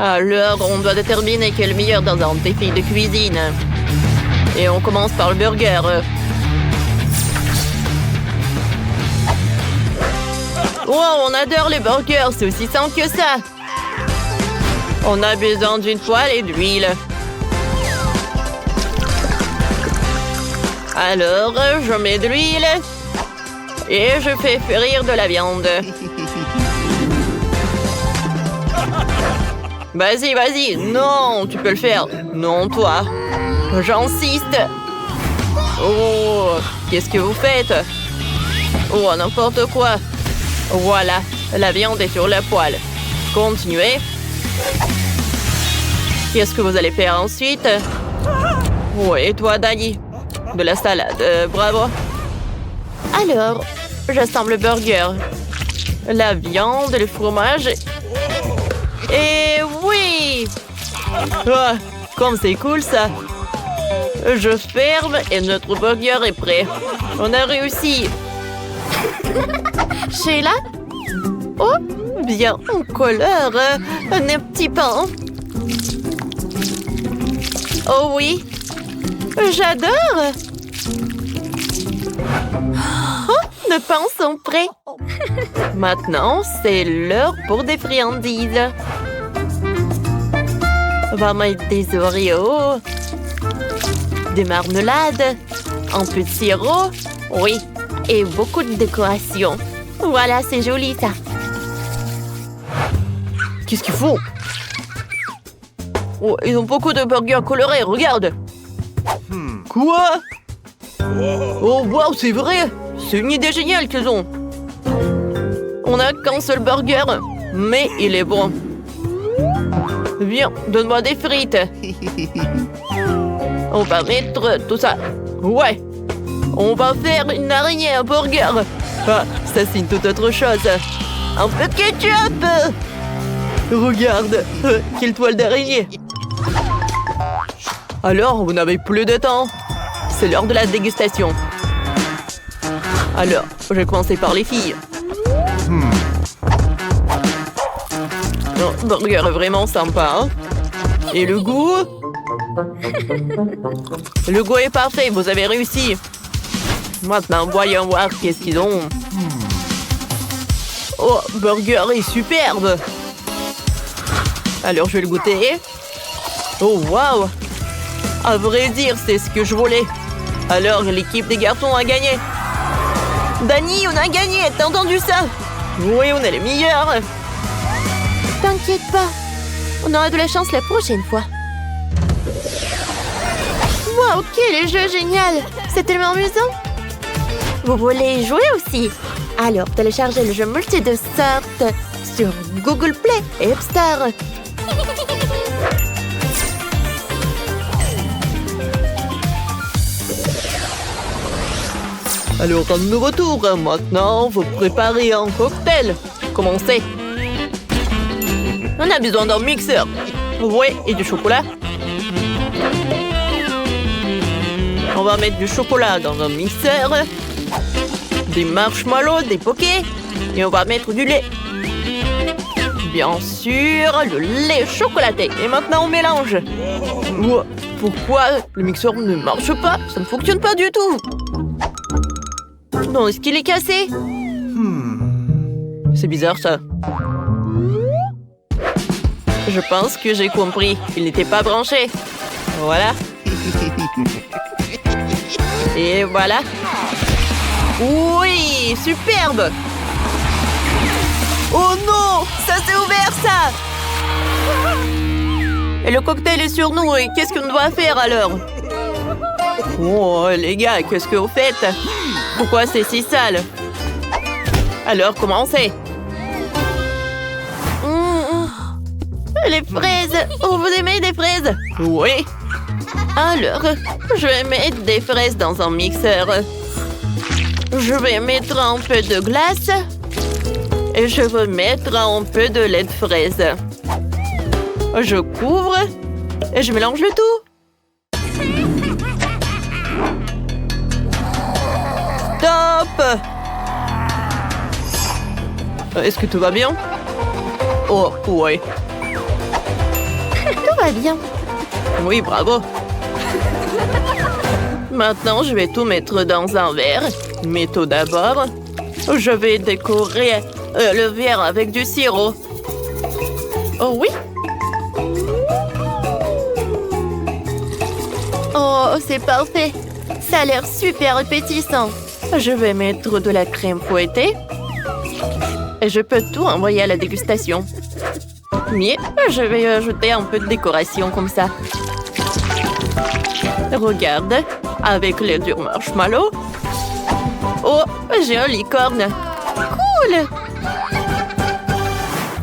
Alors, on doit déterminer quel est le meilleur dans un défi de cuisine. Et on commence par le burger. Wow, on adore les burgers, c'est aussi simple que ça. On a besoin d'une poêle et d'huile. Alors, je mets de l'huile et je fais frire de la viande. Vas-y, vas-y. Non, tu peux le faire. Non, toi. J'insiste. Oh, qu'est-ce que vous faites? Oh, n'importe quoi. Voilà, la viande est sur la poêle. Continuez. Qu'est-ce que vous allez faire ensuite? Oh, et toi, Dani? De la salade, bravo. Alors, j'assemble le burger, la viande, le fromage. Et oui! Ah, comme c'est cool ça! Je ferme et notre burger est prêt. On a réussi! Sheila? Oh, bien en couleur, un petit pain. Oh oui, j'adore! Oh, nos pains sont prêts. Maintenant, c'est l'heure pour des friandises. On va mettre des Oreos, des marmelades, un peu de sirop, oui, et beaucoup de décoration. Voilà, c'est joli ça. Qu'est-ce qu'ils font? Oh, ils ont beaucoup de burgers colorés, regarde. Quoi? Oh, wow, c'est vrai! C'est une idée géniale qu'ils ont. On n'a qu'un seul burger, mais il est bon. Viens, donne-moi des frites. On va mettre tout ça. Ouais. On va faire une araignée à burger. Ah, ça c'est une toute autre chose. Un peu de ketchup. Regarde, quelle toile d'araignée. Alors, vous n'avez plus de temps. C'est l'heure de la dégustation. Alors, je vais commencer par les filles. Le burger est vraiment sympa, hein? Et le goût? Le goût est parfait, vous avez réussi. Maintenant, voyons voir qu'est-ce qu'ils ont. Oh, burger est superbe. Alors, je vais le goûter. Oh, waouh! À vrai dire, c'est ce que je voulais. Alors, l'équipe des garçons a gagné. Dani, on a gagné, t'as entendu ça? Oui, on est les meilleurs. T'inquiète pas, on aura de la chance la prochaine fois. Wow, quel jeu génial! C'est tellement amusant. Vous voulez y jouer aussi? Alors, téléchargez le jeu multi de sorte sur Google Play et App Store. Alors, un nouveau tour. Maintenant, vous préparez un cocktail. Commencez. On a besoin d'un mixeur. Oui, et du chocolat. On va mettre du chocolat dans un mixeur. Des marshmallows, des pokés. Et on va mettre du lait. Bien sûr, le lait chocolaté. Et maintenant, on mélange. Pourquoi le mixeur ne marche pas? Ça ne fonctionne pas du tout. Non, est-ce qu'il est cassé? C'est bizarre, ça. Je pense que j'ai compris. Il n'était pas branché. Voilà. Et voilà. Oui, superbe. Oh non, ça s'est ouvert, ça. Et le cocktail est sur nous. Et qu'est-ce qu'on doit faire, alors? Oh, les gars, qu'est-ce que vous faites? Pourquoi c'est si sale? Alors, commencez. Les fraises. Oh, vous aimez des fraises? Oui. Alors, je vais mettre des fraises dans un mixeur. Je vais mettre un peu de glace. Et je vais mettre un peu de lait de fraise. Je couvre. Et je mélange le tout. Top! Est-ce que tout va bien? Oh, ouais. va bien. Oui, bravo. Maintenant, je vais tout mettre dans un verre. Mais tout d'abord, je vais décorer le verre avec du sirop. Oh oui. Oh, c'est parfait. Ça a l'air super appétissant. Je vais mettre de la crème fouettée. Et je peux tout envoyer à la dégustation. Mais je vais ajouter un peu de décoration comme ça. Regarde, avec les durs marshmallows. Oh, j'ai un licorne. Cool!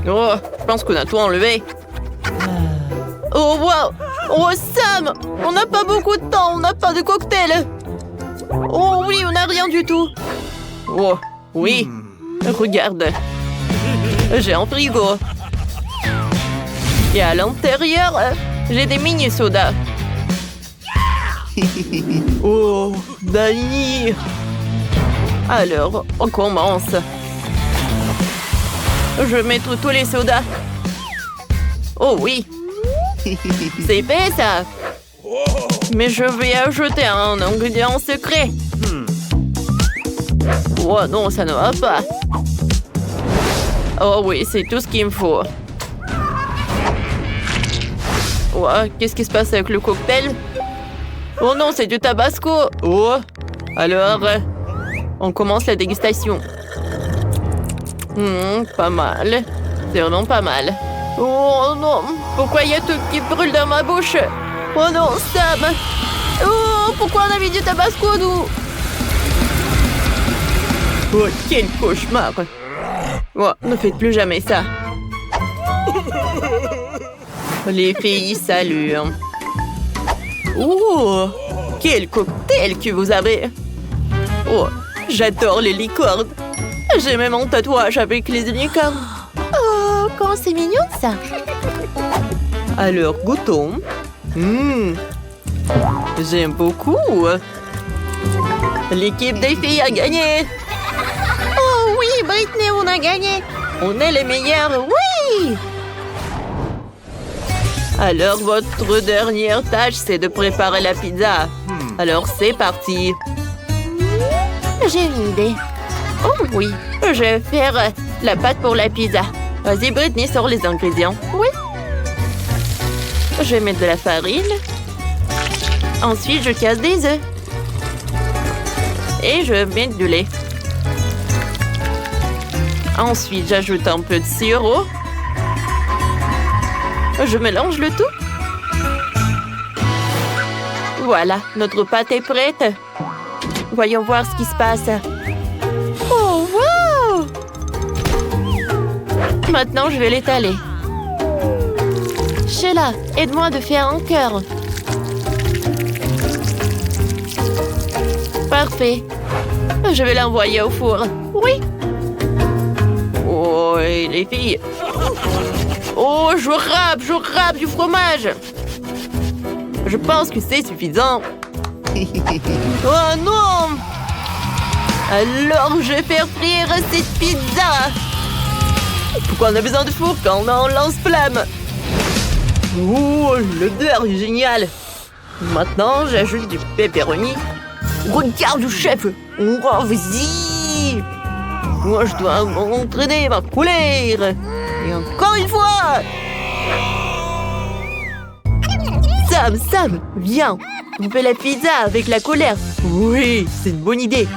Oh, je pense qu'on a tout enlevé. Oh, wow! Oh, Sam! On n'a pas beaucoup de temps, on n'a pas de cocktail. Oh oui, on n'a rien du tout. Oh, oui. Regarde. J'ai un frigo. Et à l'intérieur, j'ai des mini-sodas. Oh, Dani. Alors, on commence. Je vais mettre tous les sodas. Oh oui. C'est fait, ça. Mais je vais ajouter un ingrédient secret. Oh non, ça ne va pas. Oh oui, c'est tout ce qu'il me faut. Oh, qu'est-ce qui se passe avec le cocktail? Oh non, c'est du tabasco. Oh, alors, on commence la dégustation. Pas mal. C'est vraiment pas mal. Oh non, pourquoi il y a tout qui brûle dans ma bouche? Oh non, Sam! Oh, pourquoi on a mis du tabasco, nous? Oh, quel cauchemar! Oh, ne faites plus jamais ça. Les filles, salut. Oh, quel cocktail que vous avez! Oh, j'adore les licornes. J'ai même un tatouage avec les licornes. Oh, comment c'est mignon, ça! Alors, goûtons. J'aime beaucoup. L'équipe des filles a gagné. Oh oui, Britney, on a gagné. On est les meilleurs, oui. Alors, votre dernière tâche, c'est de préparer la pizza. Alors, c'est parti. J'ai une idée. Oh oui, je vais faire la pâte pour la pizza. Vas-y, Britney, sors les ingrédients. Oui. Je vais mettre de la farine. Ensuite, je casse des œufs. Et je mets du lait. Ensuite, j'ajoute un peu de sirop. Je mélange le tout. Voilà, notre pâte est prête. Voyons voir ce qui se passe. Oh, wow! Maintenant, je vais l'étaler. Sheila, aide-moi de faire un cœur. Parfait. Je vais l'envoyer au four. Oui. Oh, et les filles. Oh, je râpe du fromage. Je pense que c'est suffisant. Oh non! Alors, je vais faire frire cette pizza. Pourquoi on a besoin de four quand on a un lance-flamme? Oh, l'odeur est géniale. Maintenant, j'ajoute du pepperoni. Regarde le chef. Oh, vas-y. Moi, je dois m'entraîner ma couleur. Et encore une fois. Sam, viens. On fait la pizza avec la colère. Oui, c'est une bonne idée.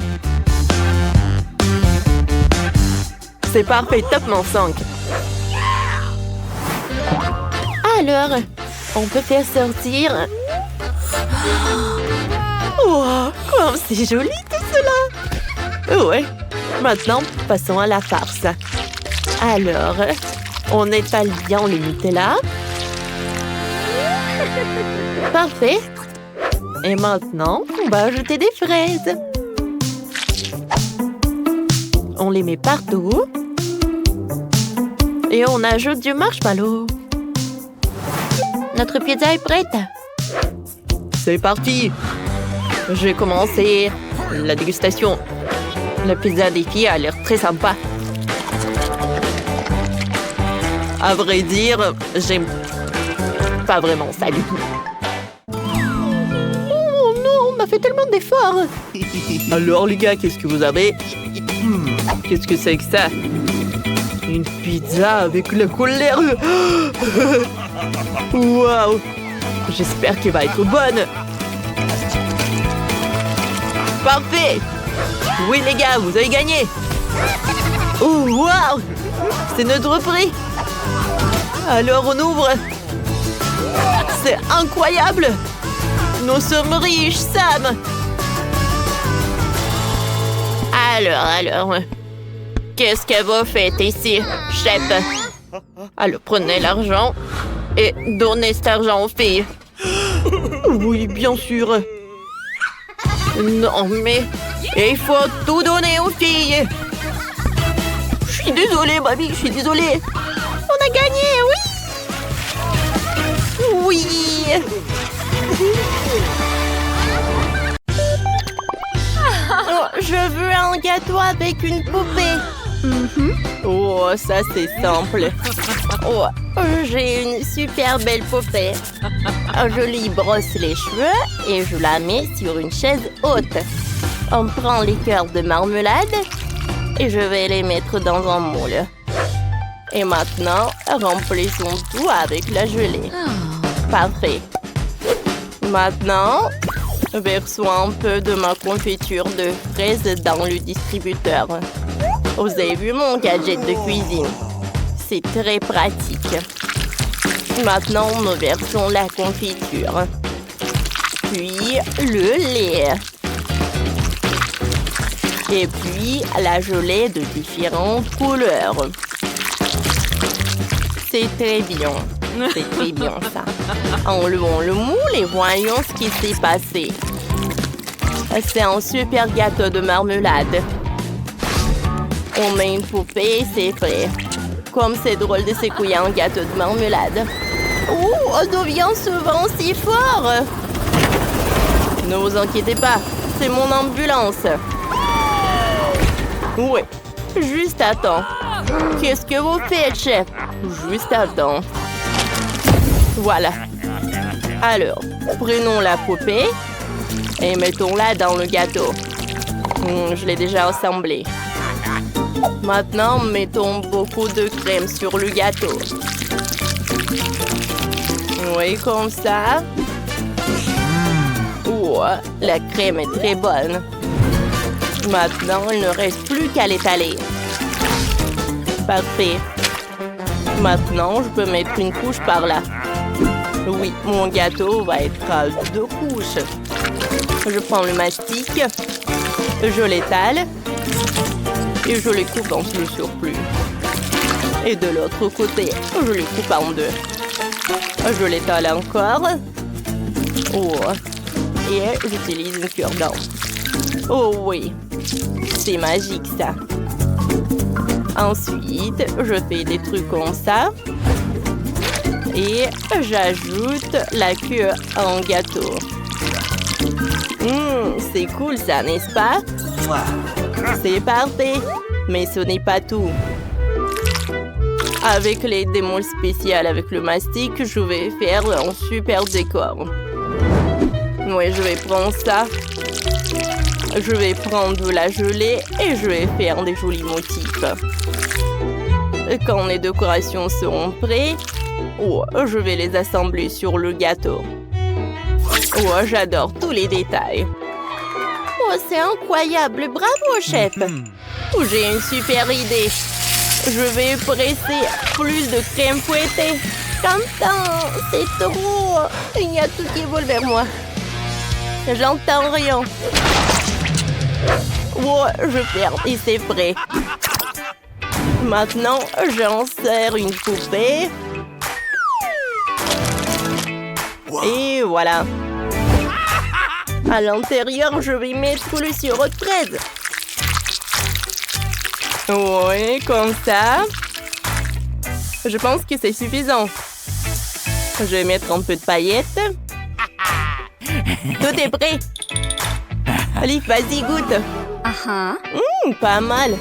C'est parfait, top mon 5. Alors, on peut faire sortir. Oh, comme c'est joli tout cela. Ouais, maintenant, passons à la farce. Alors, on étale bien le Nutella. Parfait. Et maintenant, on va ajouter des fraises. On les met partout. Et on ajoute du marshmallow. Notre pizza est prête. C'est parti. Je vais commencer la dégustation. La pizza des filles a l'air très sympa. À vrai dire, j'aime pas vraiment ça du tout. Oh non, on a fait tellement d'efforts. Alors les gars, qu'est-ce que vous avez? Qu'est-ce que c'est que ça? Une pizza avec la colère. Waouh! J'espère qu'elle va être bonne. Parfait! Oui les gars, vous avez gagné. Oh waouh! C'est notre prix. Alors on ouvre. C'est incroyable. Nous sommes riches, Sam. Alors, qu'est-ce que vous faites ici, chef? Alors prenez l'argent et donnez cet argent aux filles. Oui, bien sûr. Non, mais il faut tout donner aux filles. Je suis désolée, mamie, je suis désolée. On a gagné, oui. Oui. Oh, je veux un gâteau avec une poupée. Oh, ça c'est simple. Oh, j'ai une super belle poupée. Je lui brosse les cheveux et je la mets sur une chaise haute. On prend les cœurs de marmelade et je vais les mettre dans un moule. Et maintenant, remplissons tout avec la gelée. Parfait. Maintenant, versons un peu de ma confiture de fraises dans le distributeur. Vous avez vu mon gadget de cuisine? C'est très pratique. Maintenant, nous versons la confiture. Puis, le lait. Et puis, la gelée de différentes couleurs. C'est très bien. C'est très bien, ça. Enlevons le moule et voyons ce qui s'est passé. C'est un super gâteau de marmelade. On met une poupée et c'est prêt. Comme c'est drôle de secouer un gâteau de marmelade. Oh, d'où vient ce vent si fort? Ne vous inquiétez pas, c'est mon ambulance. Oui, juste à temps. Qu'est-ce que vous faites, chef? Juste à temps. Voilà. Alors, prenons la poupée et mettons-la dans le gâteau. Je l'ai déjà assemblé. Maintenant, mettons beaucoup de crème sur le gâteau. Oui, comme ça. Oh, la crème est très bonne. Maintenant, il ne reste plus qu'à l'étaler. Parfait. Maintenant, je peux mettre une couche par là. Oui, mon gâteau va être à 2 couches. Je prends le mastic, je l'étale et je les coupe en plus sur plus. Et de l'autre côté, je les coupe en 2. Je l'étale encore. Oh. Et j'utilise une cure-dent. Oh oui, c'est magique ça. Ensuite, je fais des trucs comme ça. Et j'ajoute la queue en gâteau. C'est cool ça, n'est-ce pas? C'est parfait. Mais ce n'est pas tout. Avec les démos spéciales avec le mastic, je vais faire un super décor. Oui, je vais prendre ça. Je vais prendre de la gelée et je vais faire des jolis motifs. Quand les décorations seront prêtes, je vais les assembler sur le gâteau. Oh, j'adore tous les détails. Oh, c'est incroyable. Bravo, chef. Oh, j'ai une super idée. Je vais presser plus de crème fouettée. J'entends, c'est trop. Il y a tout qui vole vers moi. J'entends rien. Oh, je ferme et c'est prêt. Maintenant, j'insère une poupée. Et voilà. À l'intérieur, je vais mettre le sirop de fraise. Oui, comme ça. Je pense que c'est suffisant. Je vais mettre un peu de paillettes. Tout est prêt. Allez, vas-y, goûte. Pas mal.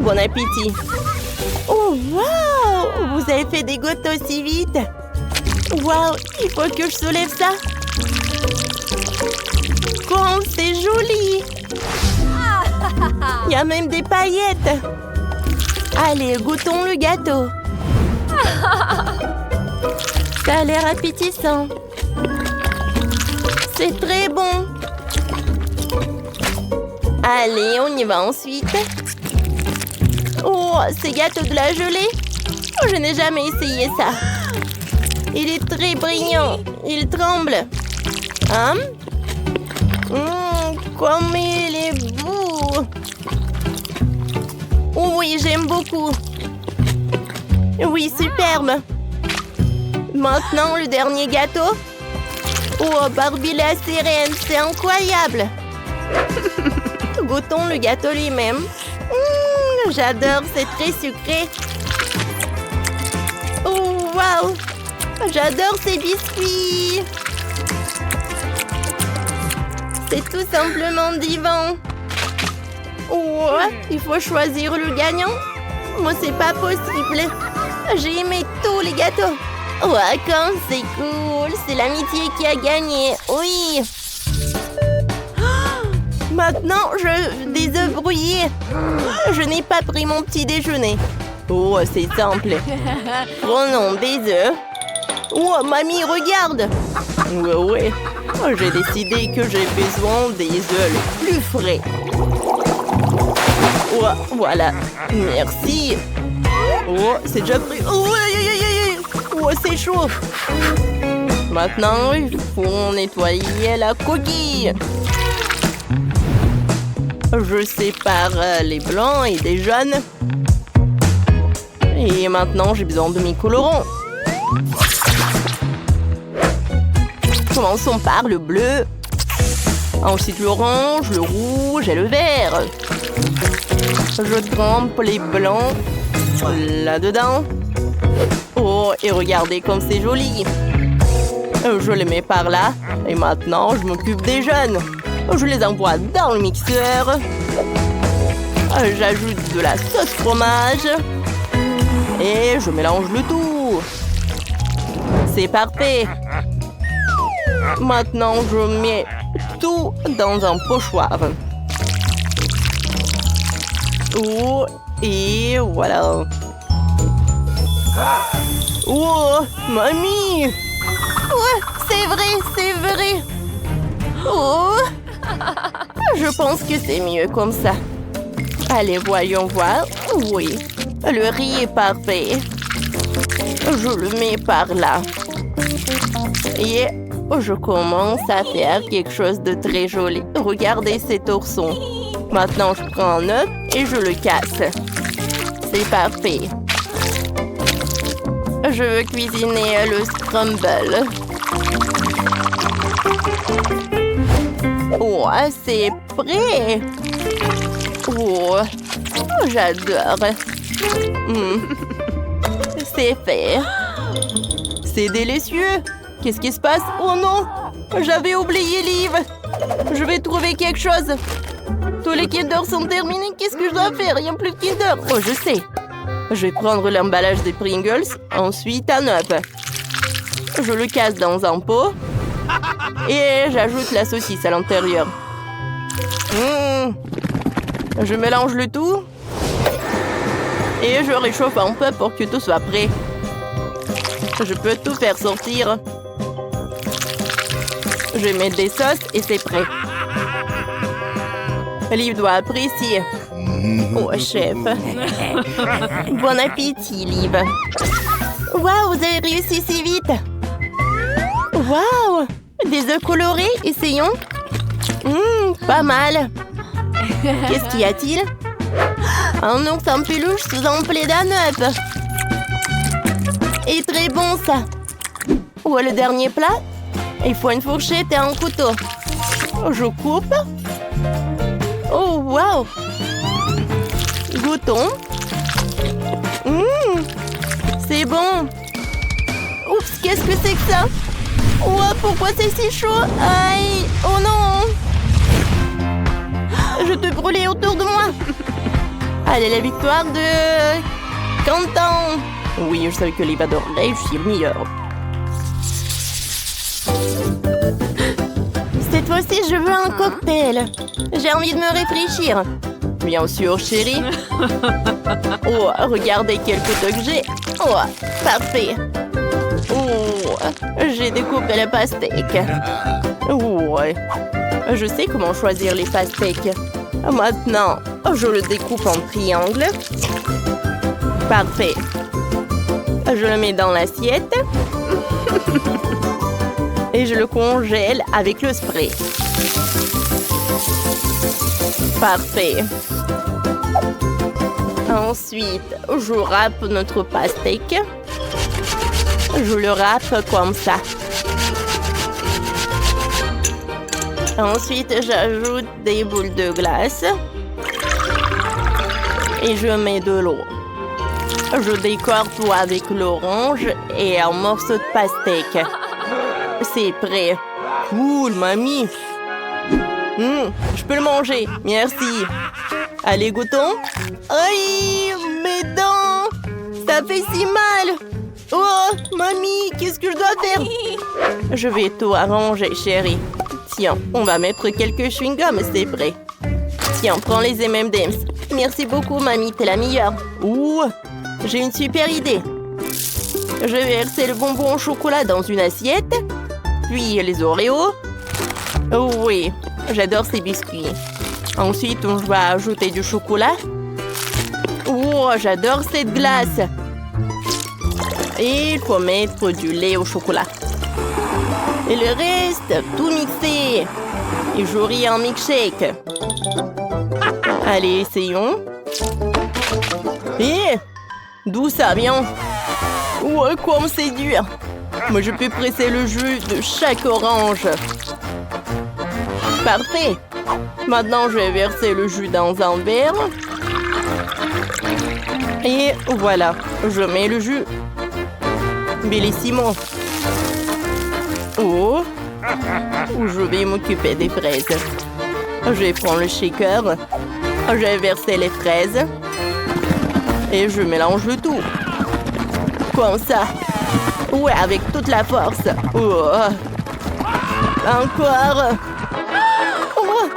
Bon appétit. Oh, wow! Vous avez fait des gâteaux aussi vite. Waouh, il faut que je soulève ça. Comme c'est joli. Il y a même des paillettes. Allez, goûtons le gâteau. Ça a l'air appétissant. C'est très bon. Allez, on y va ensuite. Oh, ces gâteaux de la gelée. Oh, je n'ai jamais essayé ça. Il est très brillant. Il tremble. Hein? Comme il est beau. Oh oui, j'aime beaucoup. Oui, superbe. Maintenant, le dernier gâteau. Oh, Barbie la sirène, c'est incroyable. Goûtons le gâteau lui-même. J'adore, c'est très sucré. Oh, waouh! J'adore ces biscuits. C'est tout simplement divin. Oh, il faut choisir le gagnant. Moi, c'est pas possible. J'ai aimé tous les gâteaux. Ouais, comme c'est cool. C'est l'amitié qui a gagné. Oui. Maintenant, des œufs brouillés. Je n'ai pas pris mon petit déjeuner. Oh, c'est simple. Prenons des œufs. Oh, mamie, regarde. Ouais. J'ai décidé que j'ai besoin des œufs les plus frais. Oh, voilà. Merci. Oh, c'est déjà pris. Oh, oh, c'est chaud. Maintenant, il faut nettoyer la coquille. Je sépare les blancs et des jaunes. Et maintenant, j'ai besoin de mes colorants. Commençons par le bleu. Ensuite, l'orange, le rouge et le vert. Je trempe les blancs là-dedans. Oh, et regardez comme c'est joli. Je les mets par là. Et maintenant, je m'occupe des jaunes. Je les envoie dans le mixeur. J'ajoute de la sauce fromage. Et je mélange le tout. C'est parfait. Maintenant, je mets tout dans un pochoir. Oh, et voilà. Oh, mamie! Ouais, c'est vrai. Oh! Je pense que c'est mieux comme ça. Allez, voyons voir. Oui, le riz est parfait. Je le mets par là. Et je commence à faire quelque chose de très joli. Regardez ces torsons. Maintenant, je prends un œuf et je le casse. C'est parfait. Je veux cuisiner le scramble. Oh, c'est prêt. Oh, j'adore. C'est fait. C'est délicieux. Qu'est-ce qui se passe? Oh non, j'avais oublié Liv. Je vais trouver quelque chose. Tous les Kinder sont terminés. Qu'est-ce que je dois faire? Il n'y a plus de Kinder. Oh, je sais. Je vais prendre l'emballage des Pringles. Ensuite, un œuf. Je le casse dans un pot. Et j'ajoute la saucisse à l'intérieur. Je mélange le tout. Et je réchauffe un peu pour que tout soit prêt. Je peux tout faire sortir. Je vais mettre des sauces et c'est prêt. Liv doit apprécier. Oh, chef. Bon appétit, Liv. Waouh, vous avez réussi si vite. Waouh, des œufs colorés, essayons. Pas mal. Qu'est-ce qu'y a-t-il? Un ours en peluche sous un plaid d'un œuf. Et très bon, ça. Où est le dernier plat? Il faut une fourchette et un couteau. Je coupe. Oh, waouh. Goûtons. C'est bon. Oups, qu'est-ce que c'est que ça? Oh, pourquoi c'est si chaud? Aïe. Oh non. Je te brûlais autour de moi. Allez, la victoire de Quentin. Oui, je savais que Liv adorait, je suis le meilleur. Cette fois-ci, je veux un cocktail. J'ai envie de me réfléchir. Bien sûr, chérie. Oh, regardez quel photo que j'ai. Oh, parfait. Oh, j'ai découpé le pastèque. Ouais. Je sais comment choisir les pastèques. Maintenant, je le découpe en triangle. Parfait. Je le mets dans l'assiette. Et je le congèle avec le spray. Parfait. Ensuite, je râpe notre pastèque. Je le râpe comme ça. Ensuite, j'ajoute des boules de glace. Et je mets de l'eau. Je décore tout avec l'orange et un morceau de pastèque. C'est prêt. Cool, mamie. Je peux le manger. Merci. Allez, goûtons. Aïe, mes dents. Ça fait si mal. Oh, mamie, qu'est-ce que je dois faire? Je vais tout arranger, chérie. Tiens, on va mettre quelques chewing-gums, c'est prêt. Tiens, prends les M&M's. Merci beaucoup, mamie, t'es la meilleure. Ouh, j'ai une super idée. Je vais verser le bonbon au chocolat dans une assiette. Puis les Oreos. Oh oui, j'adore ces biscuits. Ensuite, on va ajouter du chocolat. Oh, j'adore cette glace. Et il faut mettre du lait au chocolat. Et le reste, tout mixé. Et j'aurai un milkshake. Allez, essayons. Et d'où ça vient? Ouais, comme c'est dur. Moi, je peux presser le jus de chaque orange. Parfait. Maintenant, je vais verser le jus dans un verre. Et voilà, je mets le jus. Bellissimo. Oh, je vais m'occuper des fraises. Je vais prendre le shaker. Je vais verser les fraises. Et je mélange le tout. Comme ça. Ouais, avec toute la force. Oh. Encore. Oh,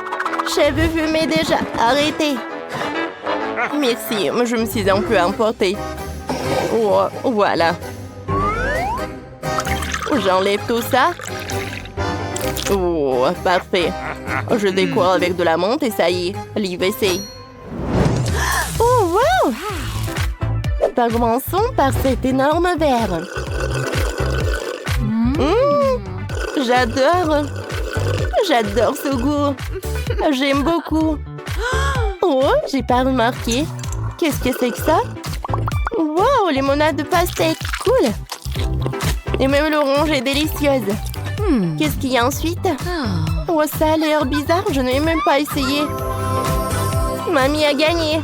cheveux fumés déjà. Arrêtez. Merci, je me suis un peu emportée. Oh, voilà. J'enlève tout ça. Oh, parfait. Je décore avec de la menthe et ça y est, l'IVC. Oh, wow! Commençons par cet énorme verre. J'adore. J'adore ce goût. J'aime beaucoup. Oh, j'ai pas remarqué. Qu'est-ce que c'est que ça? Wow, limonade de pastèque. Cool. Et même l'orange est délicieuse. Qu'est-ce qu'il y a ensuite? Oh, ça a l'air bizarre. Je n'ai même pas essayé. Mamie a gagné.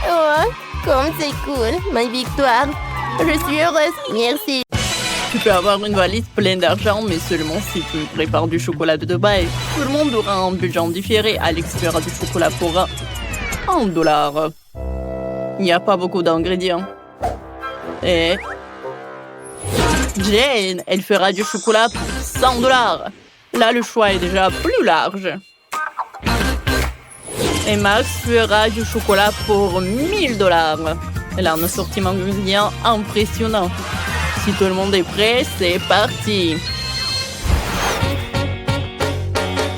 Oh, comme c'est cool. Ma victoire. Je suis heureuse. Merci. Tu peux avoir une valise pleine d'argent, mais seulement si tu prépares du chocolat de Dubaï. Tout le monde aura un budget différé. Alex fera du chocolat pour $1. Il n'y a pas beaucoup d'ingrédients. Et Jane, elle fera du chocolat pour $100. Là, le choix est déjà plus large. Et Max fera du chocolat pour $1000. Elle a un assortiment d'ingrédients impressionnant. Si tout le monde est prêt, c'est parti.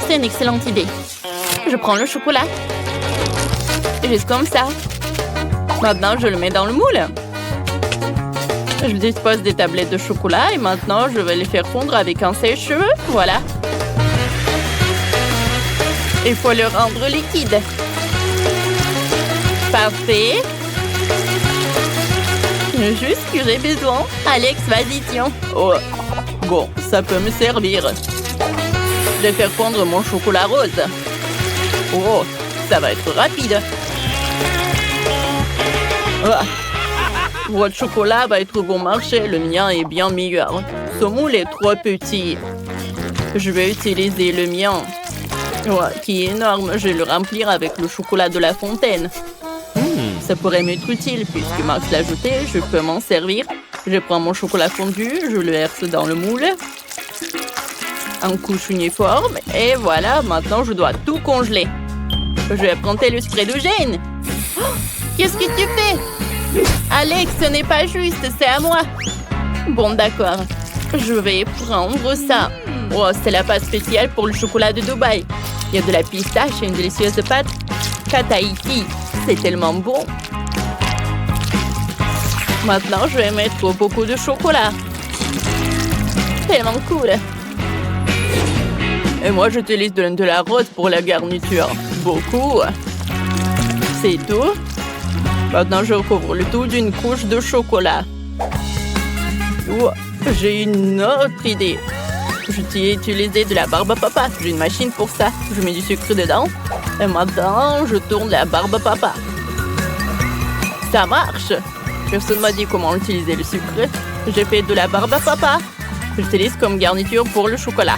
C'est une excellente idée. Je prends le chocolat. Juste comme ça. Maintenant, je le mets dans le moule. Je dispose des tablettes de chocolat et maintenant, je vais les faire fondre avec un sèche-cheveux. Voilà. Il faut le rendre liquide. Parfait. Juste ce que j'ai besoin. Alex, vas-y, tiens. Oh, bon, ça peut me servir. Je vais faire fondre mon chocolat rose. Oh, ça va être rapide. Ah. Votre chocolat va être bon marché. Le mien est bien meilleur. Ce moule est trop petit. Je vais utiliser le mien. Ouais, qui est énorme. Je vais le remplir avec le chocolat de la fontaine. Ça pourrait m'être utile puisque Max l'a ajouté. Je peux m'en servir. Je prends mon chocolat fondu, je le verse dans le moule. en couche uniforme. Et voilà, maintenant je dois tout congeler. Je vais prendre le spray de Jane. Oh, qu'est-ce que tu fais? Alex, ce n'est pas juste, c'est à moi. Bon, d'accord. Je vais prendre ça. Oh, c'est la pâte spéciale pour le chocolat de Dubaï. Il y a de la pistache et une délicieuse pâte Kataiki. C'est tellement bon. Maintenant, je vais mettre beaucoup de chocolat. Tellement cool. Et moi, j'utilise de la rose pour la garniture. Beaucoup. C'est tout. Maintenant, je recouvre le tout d'une couche de chocolat. Oh, j'ai une autre idée. J'ai utilisé de la barbe à papa. J'ai une machine pour ça. Je mets du sucre dedans. Et maintenant, je tourne la barbe à papa. Ça marche. Personne m'a dit comment utiliser le sucre. J'ai fait de la barbe à papa. J'utilise comme garniture pour le chocolat.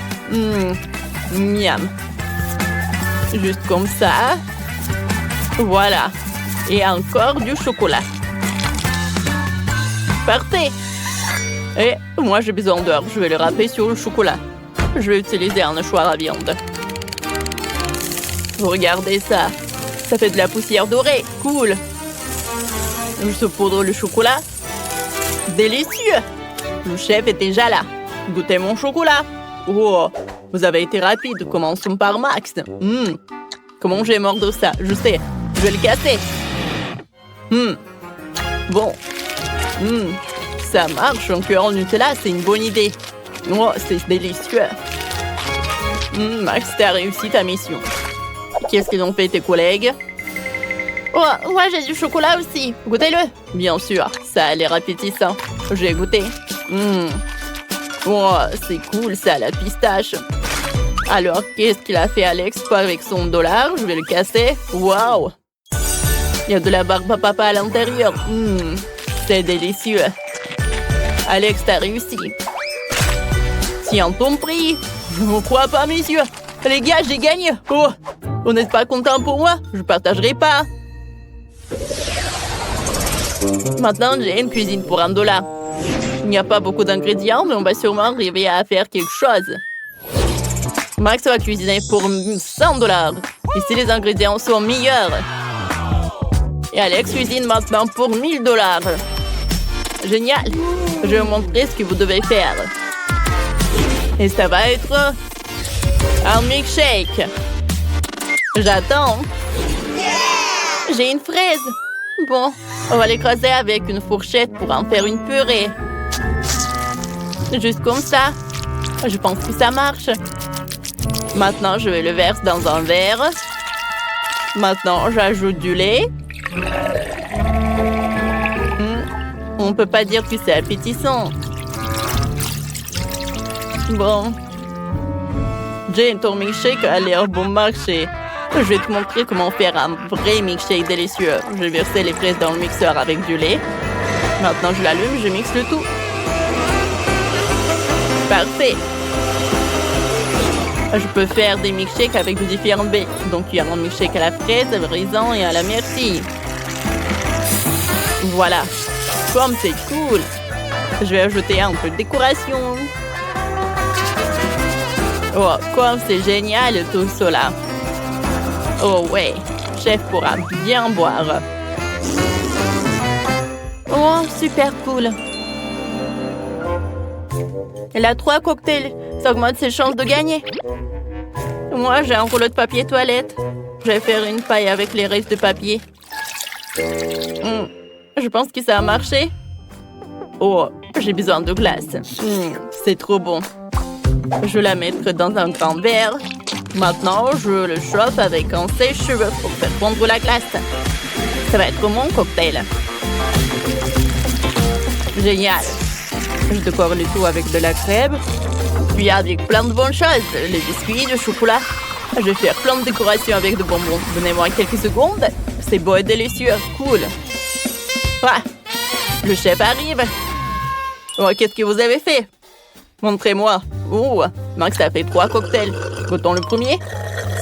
Miam. Juste comme ça. Voilà. Et encore du chocolat. Parfait. Et moi, j'ai besoin d'heures. Je vais le râper sur le chocolat. Je vais utiliser un hachoir à viande. Regardez ça. Ça fait de la poussière dorée. Cool. Je saupoudre le chocolat. Délicieux. Le chef est déjà là. Goûtez mon chocolat. Oh, vous avez été rapide. Commençons par Max. Comment je vais mordre ça? Je sais. Je vais le casser. Bon. Ça marche. Un cœur en Nutella, c'est une bonne idée. Oh, c'est délicieux. Max, t'as réussi ta mission. Qu'est-ce qu'ils ont fait tes collègues? Oh, moi j'ai du chocolat aussi. Goûtez-le. Bien sûr, ça a l'air appétissant. J'ai goûté. Oh, c'est cool ça, la pistache. Alors, qu'est-ce qu'il a fait Alex avec son dollar? Je vais le casser. Waouh! Il y a de la barbe à papa à l'intérieur. C'est délicieux. Alex, t'as réussi. Tiens ton prix. Je ne crois pas, messieurs. Les gars, j'ai gagné. Oh, vous n'êtes pas content pour moi? Je partagerai pas. Maintenant, j'ai une cuisine pour $1. Il n'y a pas beaucoup d'ingrédients, mais on va sûrement arriver à faire quelque chose. Max va cuisiner pour $100. Ici, les ingrédients sont meilleurs. Et Alex cuisine maintenant pour $1000. Génial. Je vais vous montrer ce que vous devez faire. Et ça va être un milkshake. J'attends. J'ai une fraise. Bon, on va l'écraser avec une fourchette pour en faire une purée. Juste comme ça. Je pense que ça marche. Maintenant, je vais le verser dans un verre. Maintenant, j'ajoute du lait. On ne peut pas dire que c'est appétissant. Bon. Jane, ton milkshake a l'air bon marché. Je vais te montrer comment faire un vrai milkshake délicieux. Je vais verser les fraises dans le mixeur avec du lait. Maintenant, je l'allume, je mixe le tout. Parfait. Je peux faire des milkshakes avec de différentes baies. Donc, il y a un milkshake à la fraise, au raisin et à la myrtille. Voilà. Comme c'est cool. Je vais ajouter un peu de décoration. Oh, comme c'est génial tout cela. Oh ouais, chef pourra bien boire. Oh, super cool. Elle a 3 cocktails. Ça augmente ses chances de gagner. Moi, j'ai un rouleau de papier toilette. Je vais faire une paille avec les restes de papier. Je pense que ça a marché. Oh, j'ai besoin de glace. C'est trop bon. Je vais la mettre dans un grand verre. Maintenant, je le chauffe avec un sèche-cheveux pour faire fondre la glace. Ça va être mon cocktail. Génial. Je décore le tout avec de la crème. Puis avec plein de bonnes choses. Les biscuits, le chocolat. Je vais faire plein de décorations avec de bonbons. Donnez-moi quelques secondes. C'est beau et délicieux. Cool. Ah, le chef arrive. Oh, qu'est-ce que vous avez fait? Montrez-moi. Oh, Max a fait 3 cocktails. Goûtons le premier.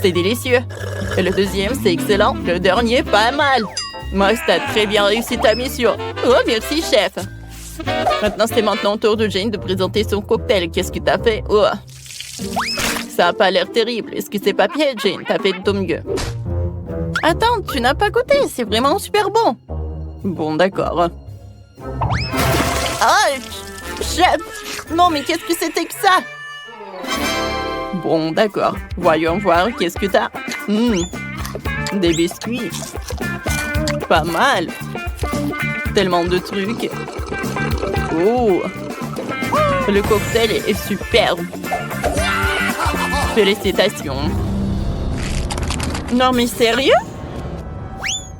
C'est délicieux. Et le deuxième, c'est excellent. Le dernier, pas mal. Max, t'as très bien réussi ta mission. Oh, merci, chef. Maintenant, c'est maintenant au tour de Jane de présenter son cocktail. Qu'est-ce que t'as fait? Oh, Ça a pas l'air terrible. Est-ce que c'est pas piège, Jane? T'as fait de ton mieux. Attends, tu n'as pas goûté. C'est vraiment super bon. Bon, d'accord. Ah, chef! Non, mais qu'est-ce que c'était que ça? Bon, d'accord. Voyons voir. Qu'est-ce que t'as? Des biscuits. Pas mal. Tellement de trucs. Oh! Le cocktail est superbe. Félicitations. Non, mais sérieux?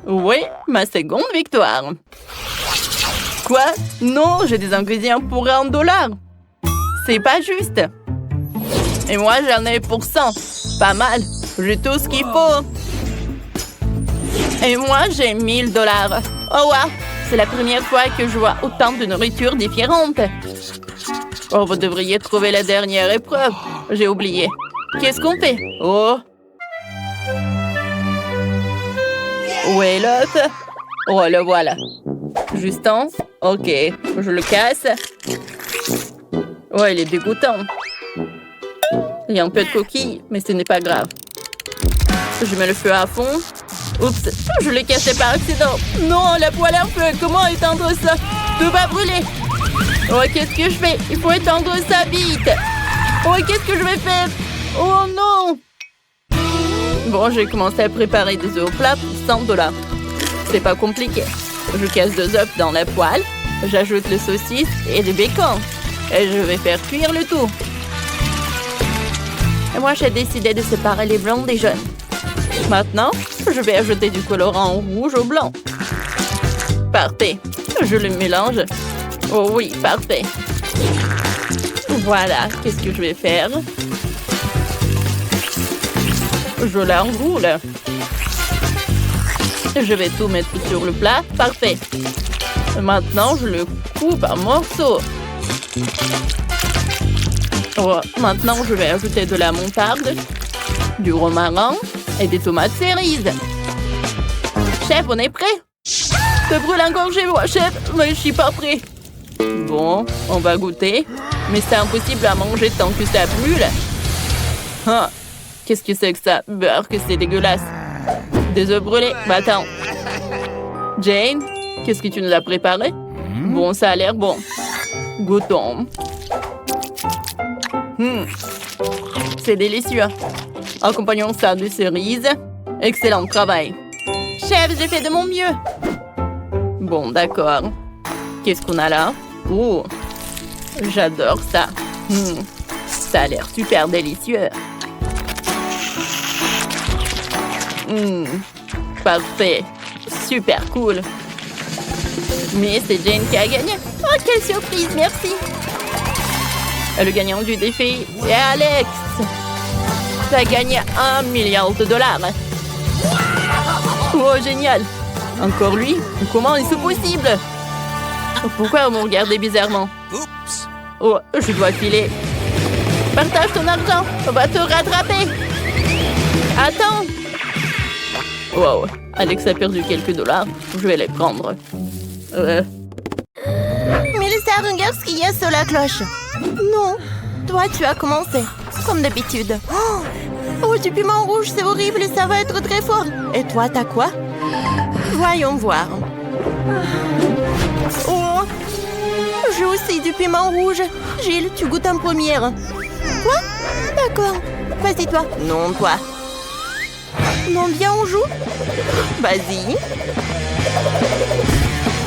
Oui, ma seconde victoire. Quoi? Non, j'ai des ingrédients pour $1. C'est pas juste. Et moi, j'en ai pour 100. Pas mal. J'ai tout ce qu'il faut. Et moi, j'ai $1000. Oh, wow! C'est la première fois que je vois autant de nourriture différente. Oh, vous devriez trouver la dernière épreuve. J'ai oublié. Qu'est-ce qu'on fait? Oh! Où est l'autre? Oh, le voilà. Justin? Ok, je le casse. Oh, il est dégoûtant. Il y a un peu de coquille, mais ce n'est pas grave. Je mets le feu à fond. Oups, je l'ai cassé par accident. Non, la poêle à feu, comment éteindre ça? Tout va brûler. Oh, qu'est-ce que je fais? Il faut éteindre ça vite. Oh, qu'est-ce que je vais faire? Oh non! Bon, j'ai commencé à préparer des œufs au plat pour $100. C'est pas compliqué. Je casse 2 œufs dans la poêle. J'ajoute le saucisse et le bacon. Et je vais faire cuire le tout. Et moi, j'ai décidé de séparer les blancs des jaunes. Maintenant, je vais ajouter du colorant rouge au blanc. Parfait. Je le mélange. Oh oui, parfait. Voilà, qu'est-ce que je vais faire? Je l'enroule. Je vais tout mettre sur le plat. Parfait. Maintenant, je le coupe en morceaux. Oh, maintenant, je vais ajouter de la moutarde, du romarin et des tomates cerises. Chef, on est prêt? Ça brûle encore chez moi, chef, mais je suis pas prêt. Bon, on va goûter. Mais c'est impossible à manger tant que ça brûle. Ah, qu'est-ce que c'est que ça? Beurre, que c'est dégueulasse. Des œufs brûlés. Bah attends. Jane, qu'est-ce que tu nous as préparé? Bon, ça a l'air bon. Goûtons. C'est délicieux. Accompagnons ça de cerises. Excellent travail. Chef, j'ai fait de mon mieux. Bon, d'accord. Qu'est-ce qu'on a là? Oh, j'adore ça. Ça a l'air super délicieux. Parfait. Super cool. Mais c'est Jane qui a gagné. Oh, quelle surprise, merci. Le gagnant du défi, c'est Alex. Tu as gagné $1 milliard. Oh, génial. Encore lui? Comment est-ce possible? Pourquoi vous me regardez bizarrement? Oh, je dois filer. Partage ton argent. On va te rattraper. Attends. Wow, Alex a perdu quelques $. Je vais les prendre. Mélissa, regarde ce qu'il y a sur la cloche. Non, toi tu as commencé, comme d'habitude. Oh, du piment rouge, c'est horrible, ça va être très fort. Et toi, t'as quoi? Voyons voir. Oh, j'ai aussi du piment rouge. Gilles, tu goûtes en première. Quoi? D'accord. Vas-y, toi. Non, toi. Non, bien, on joue? Vas-y.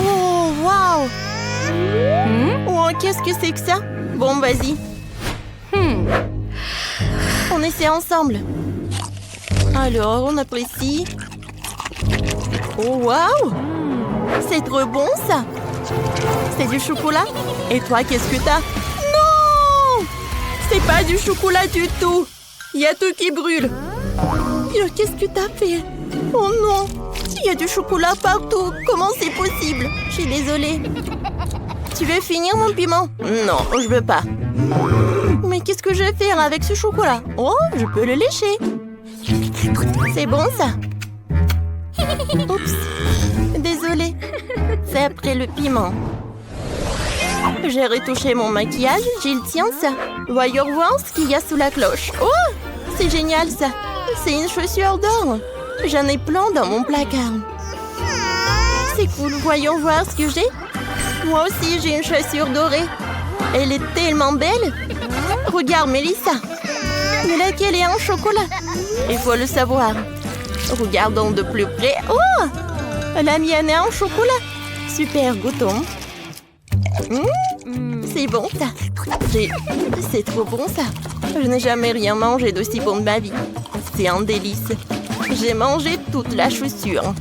Oh, waouh. Oh, qu'est-ce que c'est que ça? Bon, vas-y. On essaie ensemble. Alors, on apprécie. Oh, waouh! C'est trop bon, ça! C'est du chocolat? Et toi, qu'est-ce que t'as? Non! C'est pas du chocolat du tout! Il y a tout qui brûle! Qu'est-ce que t'as fait? Oh non! Il y a du chocolat partout! Comment c'est possible? Je suis désolée. Tu veux finir mon piment? Non, je veux pas. Mais qu'est-ce que je vais faire avec ce chocolat? Oh, je peux le lécher. C'est bon, ça? Oups. Désolée. C'est après le piment. J'ai retouché mon maquillage. Jill, tiens ça. Voyons voir ce qu'il y a sous la cloche. Oh, c'est génial ça. C'est une chaussure d'or. J'en ai plein dans mon placard. C'est cool. Voyons voir ce que j'ai. Moi aussi, j'ai une chaussure dorée. Elle est tellement belle. Regarde, Melissa. Mais laquelle est en chocolat? Il faut le savoir. Regardons de plus près. Oh! La mienne est en chocolat. Super, goûtons. C'est bon, ça. C'est trop bon, ça. Je n'ai jamais rien mangé d'aussi bon de ma vie. C'est un délice. J'ai mangé toute la chaussure.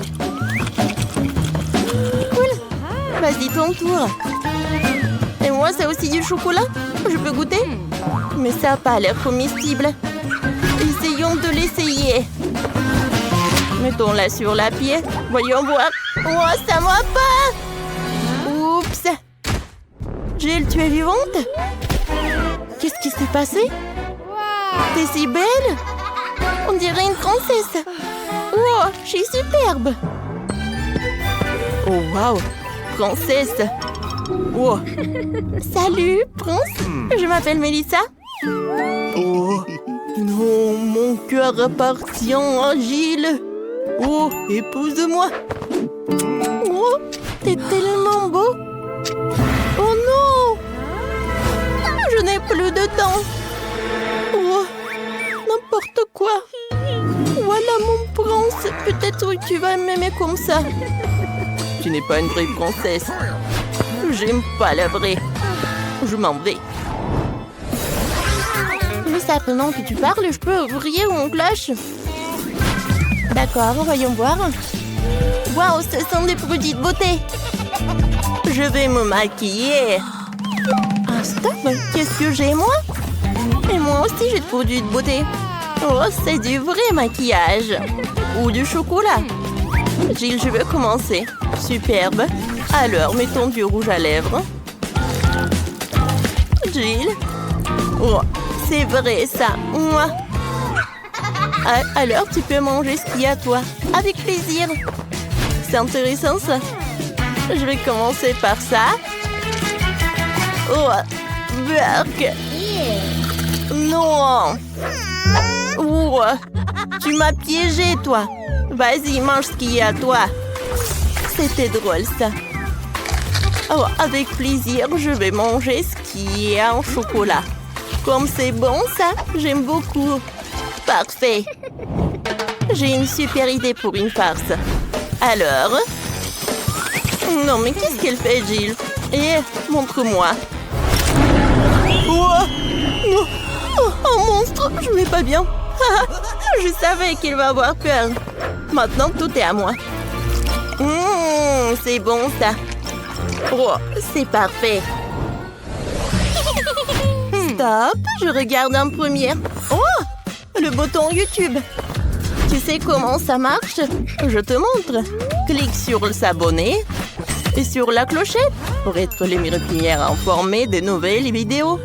Cool. Vas-y, ton tour. Et moi, c'est aussi du chocolat? Je peux goûter? Mais ça n'a pas l'air comestible. Essayons de l'essayer. Mettons-la sur la pied. Voyons voir. Oh, ça va pas! Oups! Jill, tu es vivante? Qu'est-ce qui s'est passé? T'es si belle! On dirait une princesse. Oh, je suis superbe. Oh, wow! Princesse! Oh! Salut, prince! Je m'appelle Melissa. Oh! Non, mon cœur appartient à Jill. Oh, épouse-moi. Oh, t'es tellement beau. Oh non! Je n'ai plus de temps. Oh, n'importe quoi. Voilà mon prince. Peut-être que tu vas m'aimer comme ça. Tu n'es pas une vraie princesse. J'aime pas la vraie. Je m'en vais. Mais ça, pendant que tu parles, je peux ouvrir mon cloche. D'accord, voyons voir. Waouh, ce sont des produits de beauté. Je vais me maquiller. Ah, stop, qu'est-ce que j'ai, moi? Et moi aussi, j'ai des produits de beauté. Oh, c'est du vrai maquillage. Ou du chocolat. Jill, je vais commencer. Superbe. Alors, mettons du rouge à lèvres. Jill. Oh, c'est vrai, ça. Moi. Alors, tu peux manger ce qu'il y a, toi. Avec plaisir. C'est intéressant, ça. Je vais commencer par ça. Oh, burk. Non. Oh, tu m'as piégé, toi. Vas-y, mange ce qu'il y a, toi. C'était drôle, ça. Oh, avec plaisir, je vais manger ce qui est en chocolat. Comme c'est bon, ça, j'aime beaucoup. Parfait. J'ai une super idée pour une farce. Alors? Non, mais qu'est-ce qu'elle fait, Jill? Montre-moi. Oh, non. Oh, un monstre, je vais pas bien. Je savais qu'il va avoir peur. Maintenant, tout est à moi. C'est bon, ça. Oh, c'est parfait. Stop, je regarde en première. Oh, le bouton YouTube. Tu sais comment ça marche? Je te montre. Clique sur s'abonner et sur la clochette pour être les premières informées des nouvelles vidéos.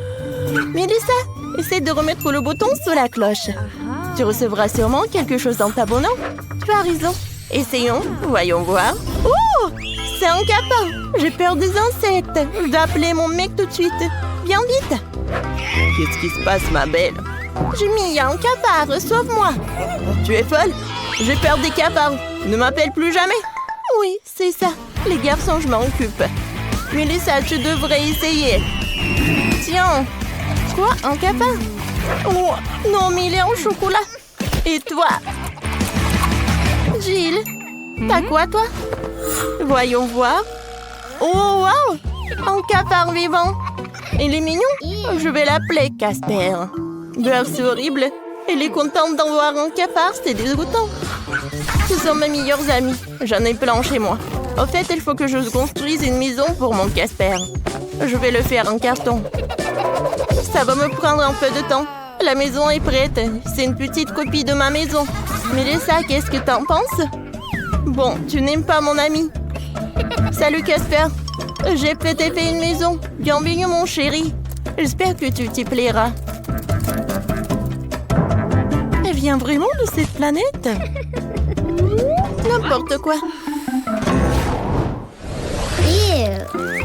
Melissa, essaie de remettre le bouton sur la cloche. Tu recevras sûrement quelque chose en t'abonnant. Tu as raison. Essayons, voyons voir. Oh, c'est un capin. J'ai peur des insectes. Je dois appeler mon mec tout de suite. Viens vite. Qu'est-ce qui se passe, ma belle? J'ai mis un cafard, sauve-moi. Tu es folle? J'ai peur des cafards. Ne m'appelle plus jamais. Oui, c'est ça. Les garçons, je m'en occupe. Melissa, tu devrais essayer. Tiens. Quoi, un cafard? Oh, non, mais il est en chocolat. Et toi? Jill, t'as quoi, toi? Voyons voir. Oh, wow! Un cafard vivant. Il est mignon. Je vais l'appeler Casper. C'est horrible. Elle est contente d'en voir un cafard, c'est dégoûtant. Ce sont mes meilleurs amis. J'en ai plein chez moi. Au fait, il faut que je construise une maison pour mon Casper. Je vais le faire en carton. Ça va me prendre un peu de temps. La maison est prête. C'est une petite copie de ma maison. Melissa, qu'est-ce que t'en penses? Bon, tu n'aimes pas mon ami. Salut Casper. J'ai peut-être fait une maison. Bienvenue mon chéri. J'espère que tu t'y plairas. Elle vient vraiment de cette planète? N'importe quoi.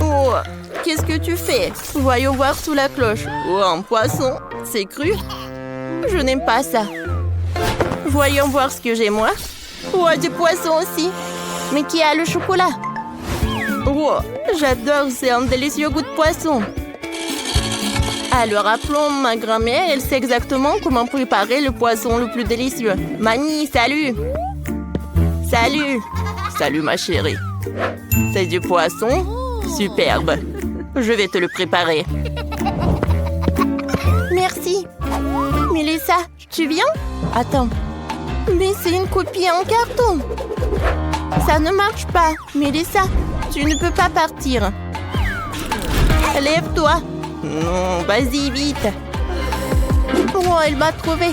Oh, qu'est-ce que tu fais? Voyons voir sous la cloche. Oh, un poisson. C'est cru? Je n'aime pas ça. Voyons voir ce que j'ai moi. Oh, du poisson aussi. Mais qui a le chocolat? Oh, j'adore, c'est un délicieux goût de poisson. Alors, appelons ma grand-mère, elle sait exactement comment préparer le poisson le plus délicieux. Mamie, salut! Salut! Salut, ma chérie. C'est du poisson? Superbe. Je vais te le préparer. Merci. Mélissa, tu viens? Attends. Mais c'est une copie en carton. Ça ne marche pas. Mélissa, tu ne peux pas partir. Lève-toi. Non, vas-y, vite. Oh, elle m'a trouvé.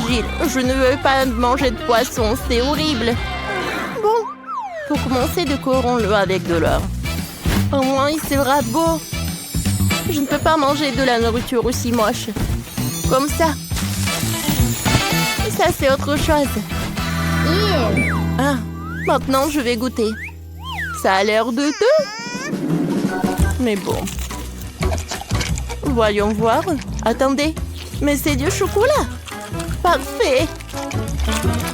Gilles, je ne veux pas manger de poisson, c'est horrible. Bon, pour commencer, décorons-le avec de l'or. Au moins, il sera beau. Je ne peux pas manger de la nourriture aussi moche. Comme ça. Ça, c'est autre chose. Ah, maintenant, je vais goûter. Ça a l'air de deux. Mais bon. Voyons voir. Attendez. Mais c'est du chocolat. Parfait.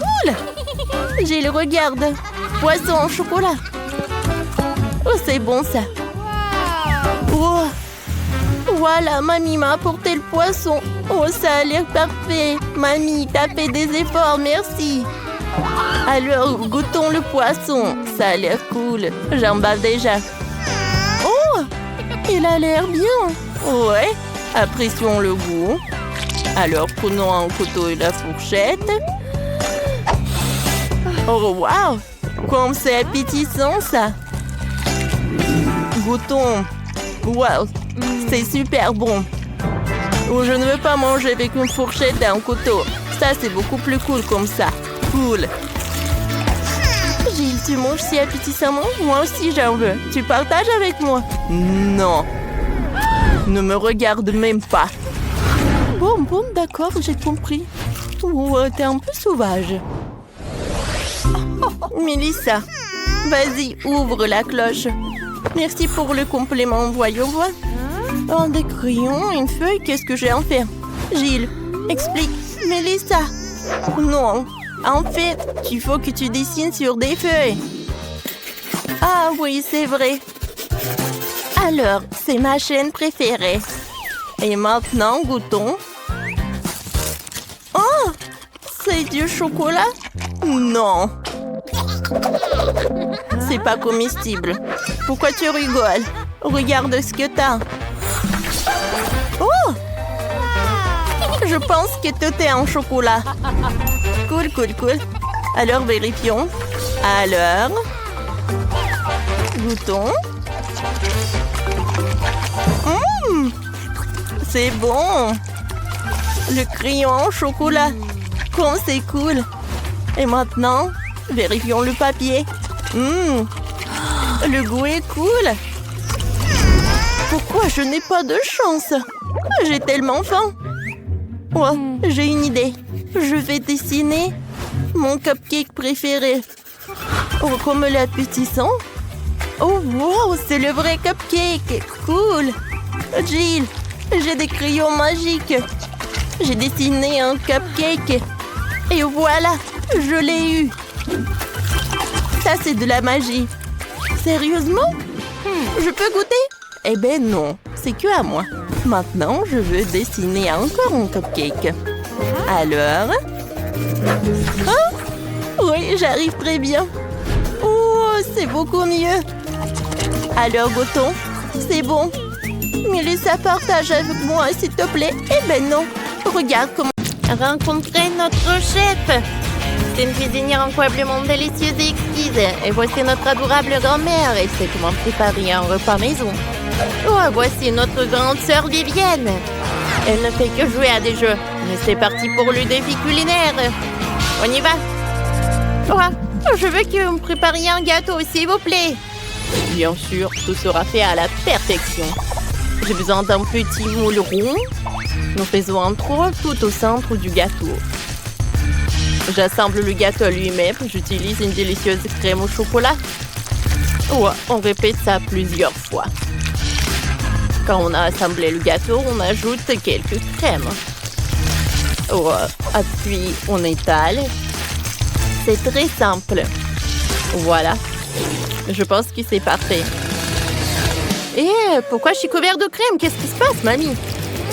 Cool. Gilles, regarde. Poisson au chocolat. Oh, c'est bon ça. Oh. Voilà, mamie m'a apporté le poisson. Oh, ça a l'air parfait. Mamie, t'as fait des efforts, merci. Alors, goûtons le poisson. Ça a l'air cool. J'en bave déjà. Oh, il a l'air bien. Ouais, apprécions le goût. Alors, prenons un couteau et la fourchette. Oh, waouh! Comme c'est appétissant, ça! Goûtons. Waouh! C'est super bon. Oh, je ne veux pas manger avec une fourchette et un couteau. Ça, c'est beaucoup plus cool comme ça. Cool. Gilles, tu manges si appétissamment? Moi aussi, j'en veux. Tu partages avec moi? Non. Ne me regarde même pas. Bon, d'accord, j'ai compris. Oh, t'es un peu sauvage. Mélissa, vas-y, ouvre la cloche. Merci pour le complément, voyons voir. Oh, des crayons, une feuille, qu'est-ce que j'ai à en faire? Gilles, explique. Mélissa. Non, en fait, il faut que tu dessines sur des feuilles. Ah oui, c'est vrai. Alors, c'est ma chaîne préférée. Et maintenant, goûtons. Oh, c'est du chocolat? Non. C'est pas comestible. Pourquoi tu rigoles? Regarde ce que t'as. Oh! Je pense que tout est en chocolat. Cool. Alors, vérifions. Alors, goûtons. C'est bon. Le crayon en chocolat. Comme c'est cool. Et maintenant, vérifions le papier. Le goût est cool. Pourquoi je n'ai pas de chance? J'ai tellement faim. Oh, j'ai une idée. Je vais dessiner mon cupcake préféré. Oh, comme l'appétissant. Oh, wow, c'est le vrai cupcake. Cool. Gilles, j'ai des crayons magiques. J'ai dessiné un cupcake. Et voilà, je l'ai eu. Ça, c'est de la magie. Sérieusement? Je peux goûter? Eh ben non, c'est que à moi. Maintenant, je veux dessiner encore un cupcake. Alors? Oh, oui, j'arrive très bien. Oh, c'est beaucoup mieux. Alors, goûtons. C'est bon. Mélissa, partage avec moi, s'il te plaît. Eh ben non. Regarde comment... Rencontrer notre chef. C'est une cuisinière incroyablement délicieuse et exquise. Et voici notre adorable grand-mère. Elle sait comment préparer un repas maison. Oh, voici notre grande sœur Vivienne. Elle ne fait que jouer à des jeux. Mais c'est parti pour le défi culinaire. On y va. Oh, je veux que vous me prépariez un gâteau, s'il vous plaît. Bien sûr, tout sera fait à la perfection. J'ai besoin d'un petit moule rond. Nous faisons un trou tout au centre du gâteau. J'assemble le gâteau lui-même. J'utilise une délicieuse crème au chocolat. Ouais, on répète ça plusieurs fois. Quand on a assemblé le gâteau, on ajoute quelques crèmes. Oh, puis on étale. C'est très simple. Voilà. Je pense que c'est parfait. Et pourquoi je suis couvert de crème? Qu'est-ce qui se passe, mamie?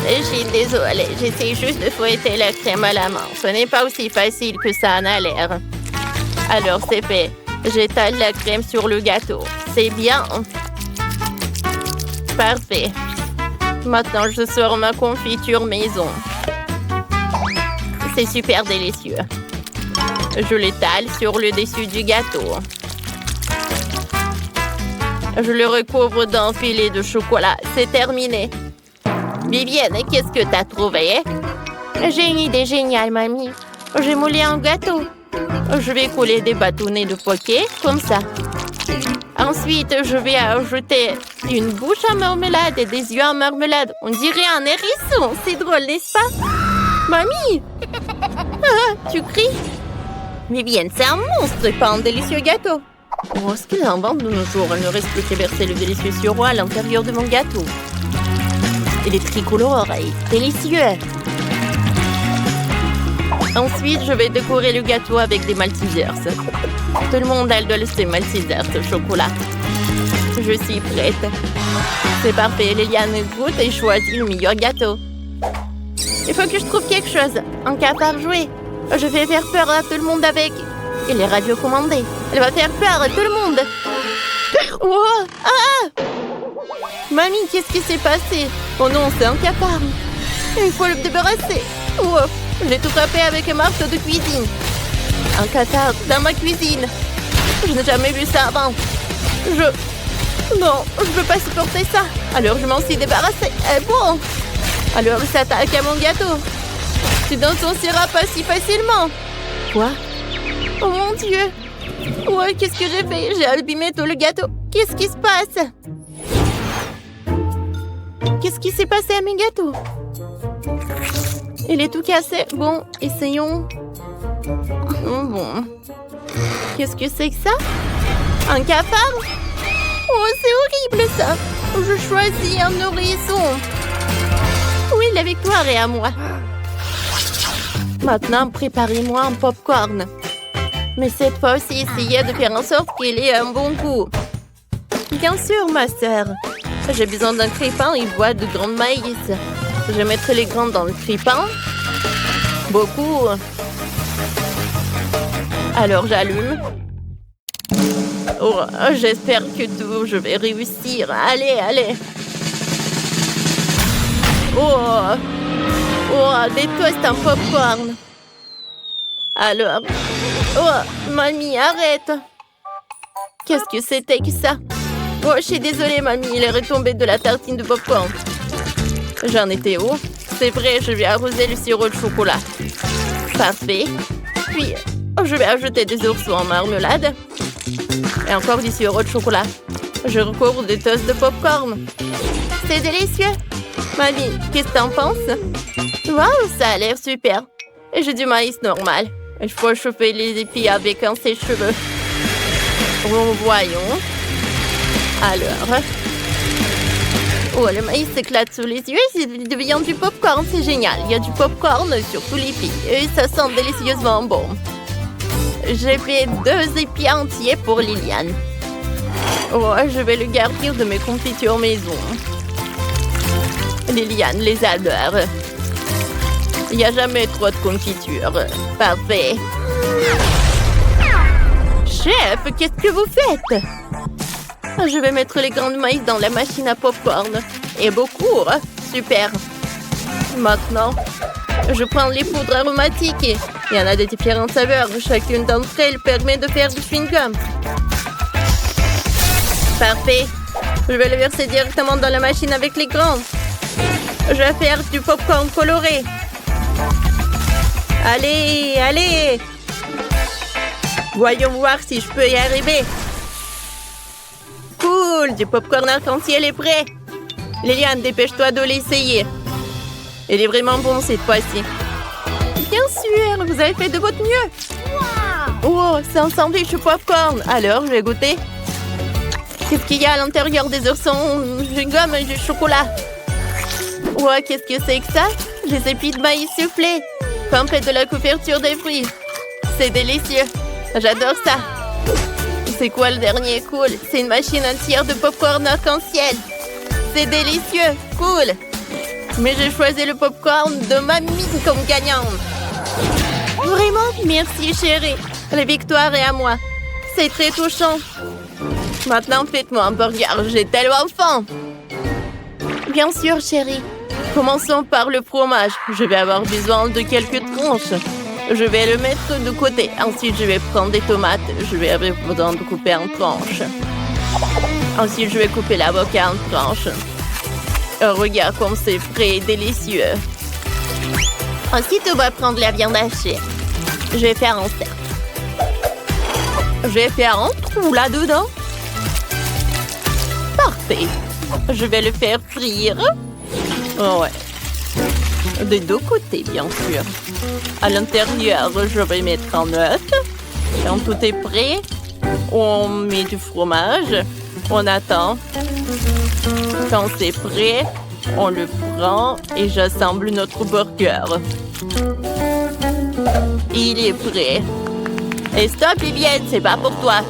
Je suis désolée. J'essaie juste de fouetter la crème à la main. Ce n'est pas aussi facile que ça en a l'air. Alors, c'est fait. J'étale la crème sur le gâteau. C'est bien. Parfait. Maintenant, je sors ma confiture maison. C'est super délicieux. Je l'étale sur le dessus du gâteau. Je le recouvre d'un filet de chocolat. C'est terminé. Vivienne, qu'est-ce que t'as trouvé? J'ai une idée géniale, mamie. J'ai moulé un gâteau. Je vais couler des bâtonnets de poké, comme ça. Ensuite, je vais ajouter une bouche en marmelade et des yeux en marmelade. On dirait un hérisson. C'est drôle, n'est-ce pas? Mamie! Ah, tu cries? Vivienne, c'est un monstre et pas un délicieux gâteau. Oh, ce qu'ils inventent de nos jours. Il ne reste plus qu'à verser le délicieux sirop à l'intérieur de mon gâteau. Il est tricolore et délicieux. Ensuite, je vais décorer le gâteau avec des Maltesers. Tout le monde adore ces Maltesers au chocolat. Je suis prête. C'est parfait. Liliane goûte et choisit le meilleur gâteau. Il faut que je trouve quelque chose. Un cafard jouet. Je vais faire peur à tout le monde avec. Il est radiocommandé. Elle va faire peur à tout le monde. Oh! Ah! Mamie, qu'est-ce qui s'est passé? Oh non, c'est un cafard. Il faut le débarrasser. Oh! J'ai tout frappé avec un marteau de cuisine. Un cafard dans ma cuisine. Je n'ai jamais vu ça avant. Non, je ne peux pas supporter ça. Alors je m'en suis débarrassée. Bon. Alors il s'attaque à mon gâteau. Tu n'en sortiras pas si facilement. Quoi? Oh mon Dieu. Ouais, qu'est-ce que j'ai fait? J'ai abîmé tout le gâteau. Qu'est-ce qui se passe? Qu'est-ce qui s'est passé à mes gâteaux? Il est tout cassé. Bon, essayons. Bon. Qu'est-ce que c'est que ça? Un cafard? Oh, c'est horrible ça. Je choisis un nourrisson. Oui, la victoire est à moi. Maintenant, préparez-moi un popcorn. Mais cette fois aussi, essayez de faire en sorte qu'il ait un bon goût. Bien sûr, ma sœur. J'ai besoin d'un crépin et bois de grains de maïs. Je vais mettre les grains dans le crépin. Beaucoup. Alors, j'allume. Oh, j'espère que je vais réussir. Allez, allez. Oh, des toasts en popcorn. Alors. Oh, mamie, arrête. Qu'est-ce que c'était que ça? Oh, je suis désolée, mamie. Il est retombé de la tartine de popcorn. J'en étais où? C'est vrai, je vais arroser le sirop de chocolat. Parfait. Puis, je vais ajouter des oursons en marmelade. Et encore du sirop de chocolat. Je recouvre des toasts de popcorn. C'est délicieux. Mamie, qu'est-ce que t'en penses? Waouh, ça a l'air super. Et j'ai du maïs normal. Il faut chauffer les épis avec un sèche-cheveux. Voyons. Alors. Oh, le maïs s'éclate sous les yeux et il devient du popcorn. C'est génial. Il y a du popcorn sur tous les épis. Et ça sent délicieusement bon. J'ai fait 2 épis entiers pour Liliane. Oh, je vais le garnir de mes confitures maison. Liliane les adore. Il n'y a jamais trop de confiture. Parfait. Chef, qu'est-ce que vous faites? Je vais mettre les grains de maïs dans la machine à popcorn. Et beaucoup. Super. Maintenant, je prends les poudres aromatiques. Il y en a de différentes saveurs. Chacune d'entre elles permet de faire du chewing-gum. Parfait. Je vais le verser directement dans la machine avec les grains. Je vais faire du popcorn coloré. Allez, allez. Voyons voir si je peux y arriver. Cool, du popcorn arc-en-ciel est prêt. Liliane, dépêche-toi de l'essayer. Il est vraiment bon cette fois-ci. Bien sûr, vous avez fait de votre mieux. Wow. Oh, c'est un sandwich au popcorn. Alors, je vais goûter. Qu'est-ce qu'il y a à l'intérieur des oursons? Du gomme et du chocolat. Ouais, qu'est-ce que c'est que ça? Des épis de maïs soufflés. Pimpés de la couverture des fruits. C'est délicieux. J'adore ça. C'est quoi le dernier cool? C'est une machine entière de popcorn arc-en-ciel. C'est délicieux. Cool. Mais j'ai choisi le popcorn de mamie comme gagnante. Vraiment? Merci, chérie. La victoire est à moi. C'est très touchant. Maintenant, faites-moi un burger. J'ai tellement faim. Bien sûr, chérie. Commençons par le fromage. Je vais avoir besoin de quelques tranches. Je vais le mettre de côté. Ensuite, je vais prendre des tomates. Je vais avoir besoin de couper en tranches. Ensuite, je vais couper l'avocat en tranches. Oh, regarde comme c'est frais et délicieux. Ensuite, on va prendre la viande hachée. Je vais faire un cercle. Je vais faire un trou là-dedans. Parfait. Je vais le faire frire. Oh ouais. Des deux côtés, bien sûr. À l'intérieur, je vais mettre un œuf. Quand tout est prêt, on met du fromage. On attend. Quand c'est prêt, on le prend et j'assemble notre burger. Il est prêt. Et stop, Vivienne, c'est pas pour toi.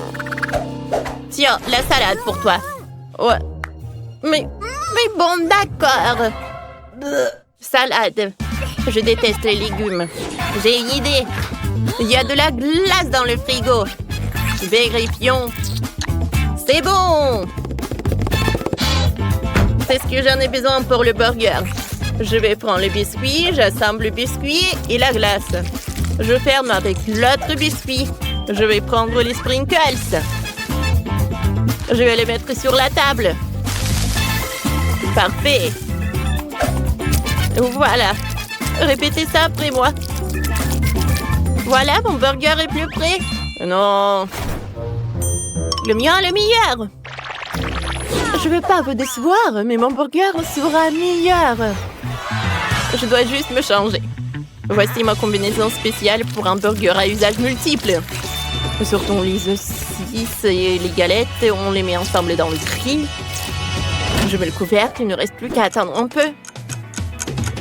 Tiens, la salade pour toi. Ouais. Mais bon, d'accord. Salade. Je déteste les légumes. J'ai une idée. Il y a de la glace dans le frigo. Vérifions. C'est bon. C'est ce que j'en ai besoin pour le burger. Je vais prendre le biscuit, j'assemble le biscuit et la glace. Je ferme avec l'autre biscuit. Je vais prendre les sprinkles. Je vais les mettre sur la table. Parfait. Voilà. Répétez ça après moi. Voilà, mon burger est plus prêt. Non. Le mien est le meilleur. Je ne vais pas vous décevoir, mais mon burger sera meilleur. Je dois juste me changer. Voici ma combinaison spéciale pour un burger à usage multiple. Sortons les saucisses et les galettes, on les met ensemble dans le grill. Je mets le couvercle, il ne reste plus qu'à attendre un peu.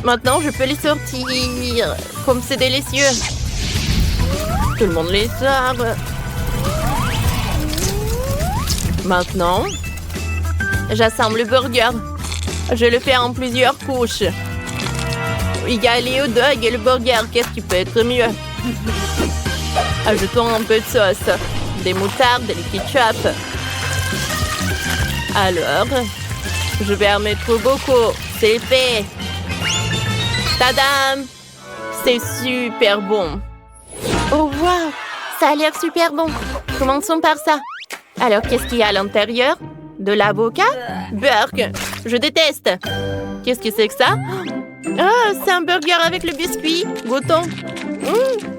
Maintenant, je peux les sortir. Comme c'est délicieux. Tout le monde les sort. Maintenant, j'assemble le burger. Je le fais en plusieurs couches. Il y a les hot dogs et le burger. Qu'est-ce qui peut être mieux? Ajoutons un peu de sauce. Des moutardes, des ketchup. Alors, je vais en mettre beaucoup. C'est fait. Tadam! C'est super bon. Oh, wow! Ça a l'air super bon. Commençons par ça. Alors, qu'est-ce qu'il y a à l'intérieur? De l'avocat? Burk! Je déteste! Qu'est-ce que c'est que ça? Oh, c'est un burger avec le biscuit. Goûtons.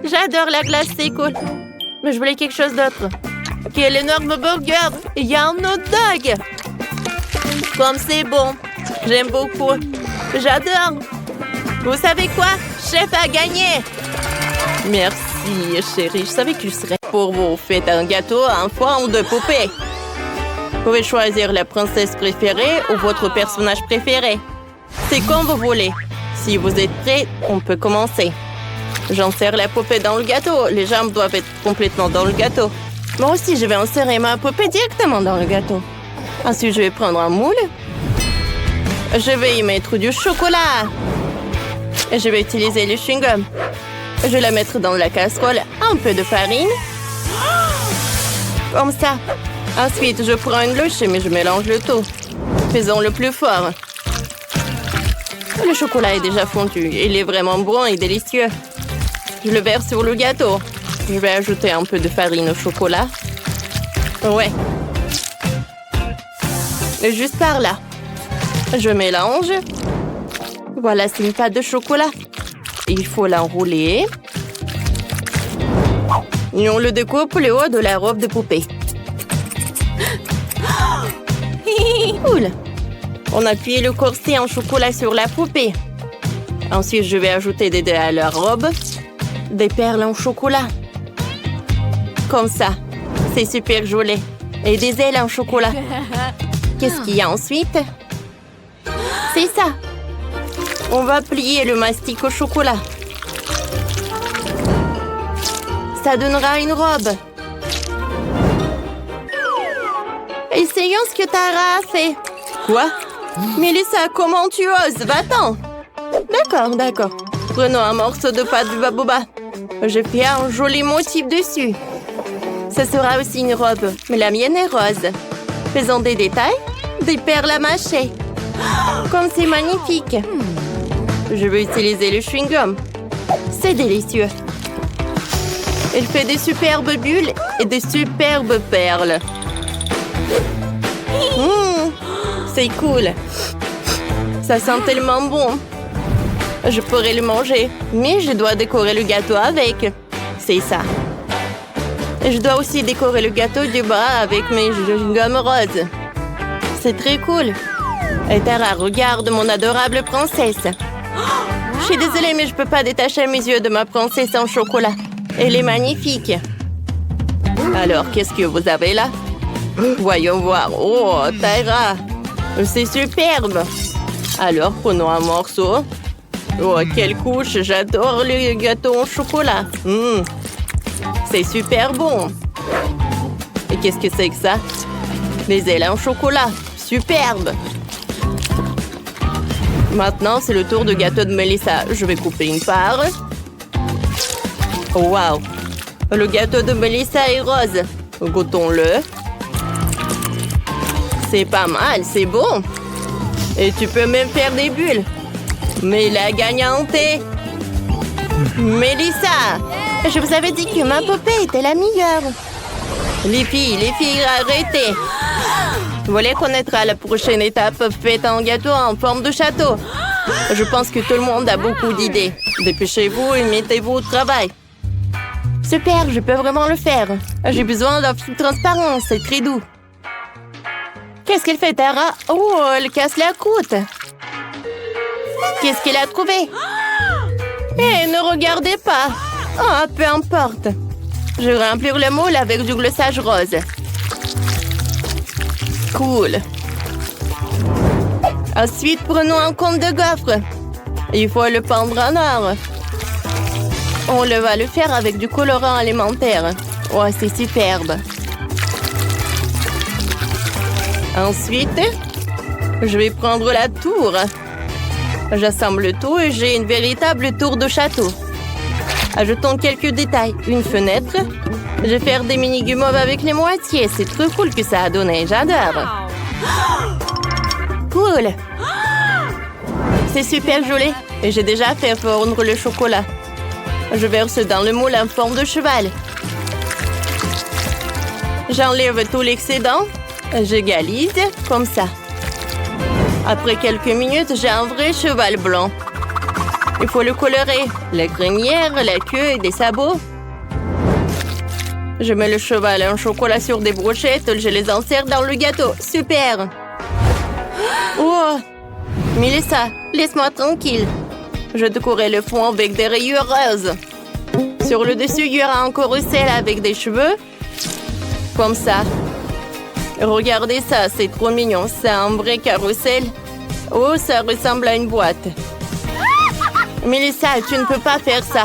J'adore la glace, c'est cool. Mais je voulais quelque chose d'autre. Quel énorme burger! Il y a un hot dog! Comme c'est bon. J'aime beaucoup. J'adore. Vous savez quoi? Chef a gagné! Merci, chérie. Je savais que je serais pour vous. Faites un gâteau en forme de poupée. Vous pouvez choisir la princesse préférée ou votre personnage préféré. C'est comme vous voulez. Si vous êtes prêts, on peut commencer. J'insère la poupée dans le gâteau. Les jambes doivent être complètement dans le gâteau. Moi aussi, je vais insérer ma poupée directement dans le gâteau. Ensuite, je vais prendre un moule. Je vais y mettre du chocolat. Et je vais utiliser le chewing-gum. Je vais la mettre dans la casserole. Un peu de farine. Comme ça. Ensuite, je prends une louche, mais je mélange le tout. Faisons le plus fort. Le chocolat est déjà fondu. Il est vraiment bon et délicieux. Je le verse sur le gâteau. Je vais ajouter un peu de farine au chocolat. Ouais. Et juste par là. Je mélange. Voilà, c'est une pâte de chocolat. Il faut l'enrouler. Et on le découpe le haut de la robe de poupée. Cool. On appuie le corset en chocolat sur la poupée. Ensuite, je vais ajouter des dés à la robe. Des perles en chocolat. Comme ça. C'est super joli. Et des ailes en chocolat. Qu'est-ce qu'il y a ensuite? C'est ça. On va plier le mastic au chocolat. Ça donnera une robe. Essayons ce que Tara a fait. Quoi? Mélissa, comment tu oses? Va-t'en. D'accord. Prenons un morceau de pâte de baboba. Je fais un joli motif dessus. Ce sera aussi une robe, mais la mienne est rose. Faisons des détails, des perles à mâcher. Comme c'est magnifique. Je vais utiliser le chewing-gum. C'est délicieux. Il fait des superbes bulles et des superbes perles. C'est cool. Ça sent tellement bon. Je pourrais le manger, mais je dois décorer le gâteau avec. C'est ça. Je dois aussi décorer le gâteau du bas avec mes chewing-gums roses. C'est très cool. Et Tara, regarde mon adorable princesse. Je suis désolée, mais je peux pas détacher mes yeux de ma princesse en chocolat. Elle est magnifique. Alors, qu'est-ce que vous avez là? Voyons voir. Oh, Tara. C'est superbe. Alors, prenons un morceau. Oh, quelle couche. J'adore le gâteau en chocolat. C'est super bon. Et qu'est-ce que c'est que ça? Les ailes en chocolat. Superbe. Maintenant, c'est le tour du gâteau de Mélissa. Je vais couper une part. Wow! Le gâteau de Mélissa est rose. Goûtons-le. C'est pas mal, c'est bon. Et tu peux même faire des bulles. Mais la gagnante est... Mélissa! Je vous avais dit que ma poupée était la meilleure. Les filles, arrêtez. Vous voulez connaître la prochaine étape? Faites un gâteau en forme de château. Je pense que tout le monde a beaucoup d'idées. Dépêchez-vous et mettez-vous au travail. Super, je peux vraiment le faire. J'ai besoin d'un fil transparent, c'est très doux. Qu'est-ce qu'elle fait, Tara? Oh, elle casse la croûte. Qu'est-ce qu'elle a trouvé? Eh, ne regardez pas. Oh, peu importe. Je vais remplir le moule avec du glossage rose. Cool. Ensuite, prenons un cône de gaufre. Il faut le pendre en or. On va le faire avec du colorant alimentaire. Oh, c'est superbe. Ensuite, je vais prendre la tour. J'assemble tout et j'ai une véritable tour de château. Ajoutons quelques détails. Une fenêtre. Je vais faire des mini guimauves avec les moitiés. C'est trop cool que ça a donné. J'adore. Cool. C'est super joli. Et j'ai déjà fait fondre le chocolat. Je verse dans le moule en forme de cheval. J'enlève tout l'excédent. J'égalise comme ça. Après quelques minutes, j'ai un vrai cheval blanc. Il faut le colorer. La crinière, la queue et des sabots. Je mets le cheval en chocolat sur des brochettes. Je les insère dans le gâteau. Super! Oh! Mélissa, laisse-moi tranquille. Je décorerai le fond avec des rayures roses. Sur le dessus, il y aura un carrousel avec des cheveux. Comme ça. Regardez ça, c'est trop mignon. C'est un vrai carrousel. Oh, ça ressemble à une boîte. Mélissa, tu ne peux pas faire ça.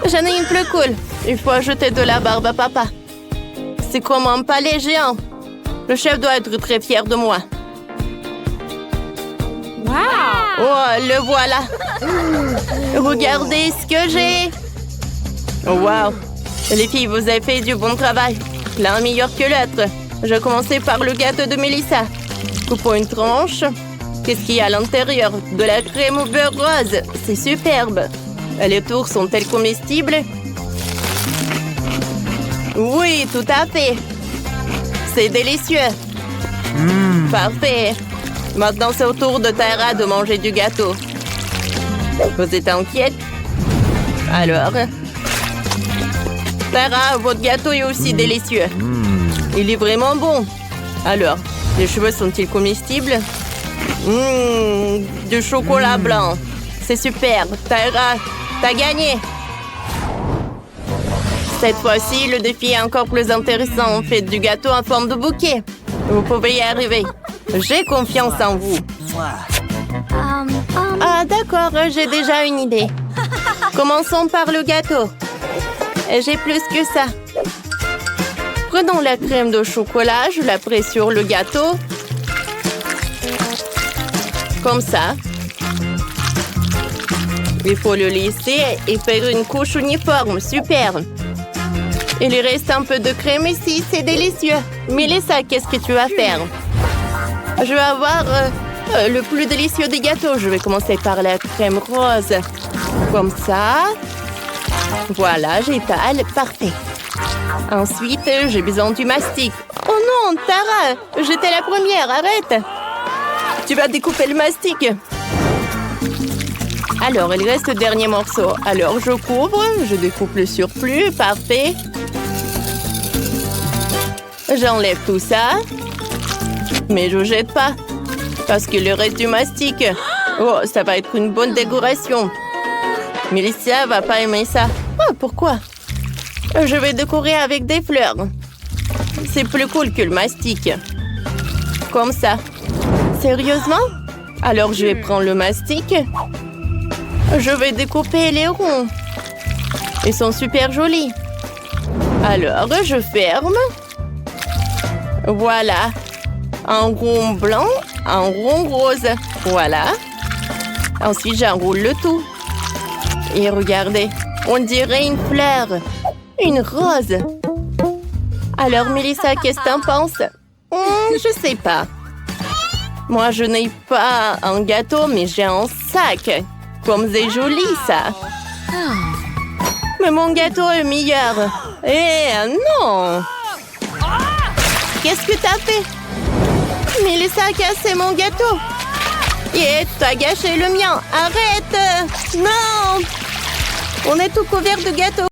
J'en ai une plus cool. Il faut ajouter de la barbe à papa. C'est comme un palais géant. Le chef doit être très fier de moi. Wow! Oh, le voilà. Regardez ce que j'ai. Wow. Les filles, vous avez fait du bon travail. L'un meilleur que l'autre. Je vais commencer par le gâteau de Mélissa. Coupons une tranche. Qu'est-ce qu'il y a à l'intérieur? De la crème au beurre rose. C'est superbe. Les tours sont-elles comestibles? Oui, tout à fait. C'est délicieux. Parfait. Maintenant, c'est au tour de Tara de manger du gâteau. Vous êtes inquiète? Alors? Tara, votre gâteau est aussi délicieux. Il est vraiment bon. Alors, les cheveux sont-ils comestibles? Du chocolat blanc. C'est super. Tara, t'as gagné. Cette fois-ci, le défi est encore plus intéressant. Faites du gâteau en forme de bouquet. Vous pouvez y arriver. J'ai confiance en vous. Ah, d'accord, j'ai déjà une idée. Commençons par le gâteau. J'ai plus que ça. Prenons la crème de chocolat, je la presse sur le gâteau. Comme ça. Il faut le laisser et faire une couche uniforme. Super. Il reste un peu de crème ici, c'est délicieux. Mélissa, qu'est-ce que tu vas faire? Je vais avoir le plus délicieux des gâteaux. Je vais commencer par la crème rose. Comme ça. Voilà, j'étale. Parfait. Ensuite, j'ai besoin du mastic. Oh non, Tara, j'étais la première, arrête. Tu vas découper le mastic. Alors, il reste le dernier morceau. Alors, je couvre, je découpe le surplus. Parfait. J'enlève tout ça. Mais je jette pas. Parce qu'il lui reste du mastic. Oh, ça va être une bonne décoration. Mélissa va pas aimer ça. Oh, pourquoi? Je vais décorer avec des fleurs. C'est plus cool que le mastic. Comme ça. Sérieusement? Alors, je vais prendre le mastic. Je vais découper les ronds. Ils sont super jolis. Alors, je ferme. Voilà. Un rond blanc, un rond rose. Voilà. Ensuite, j'enroule le tout. Et regardez, on dirait une fleur. Une rose. Alors, Mélissa, qu'est-ce que t'en penses? Je sais pas. Moi, je n'ai pas un gâteau, mais j'ai un sac. Comme c'est joli, ça. Mais mon gâteau est meilleur. Eh non! Qu'est-ce que t'as fait? Mélissa a cassé mon gâteau. Et t'as gâché le mien. Arrête! Non! On est tout couvert de gâteaux.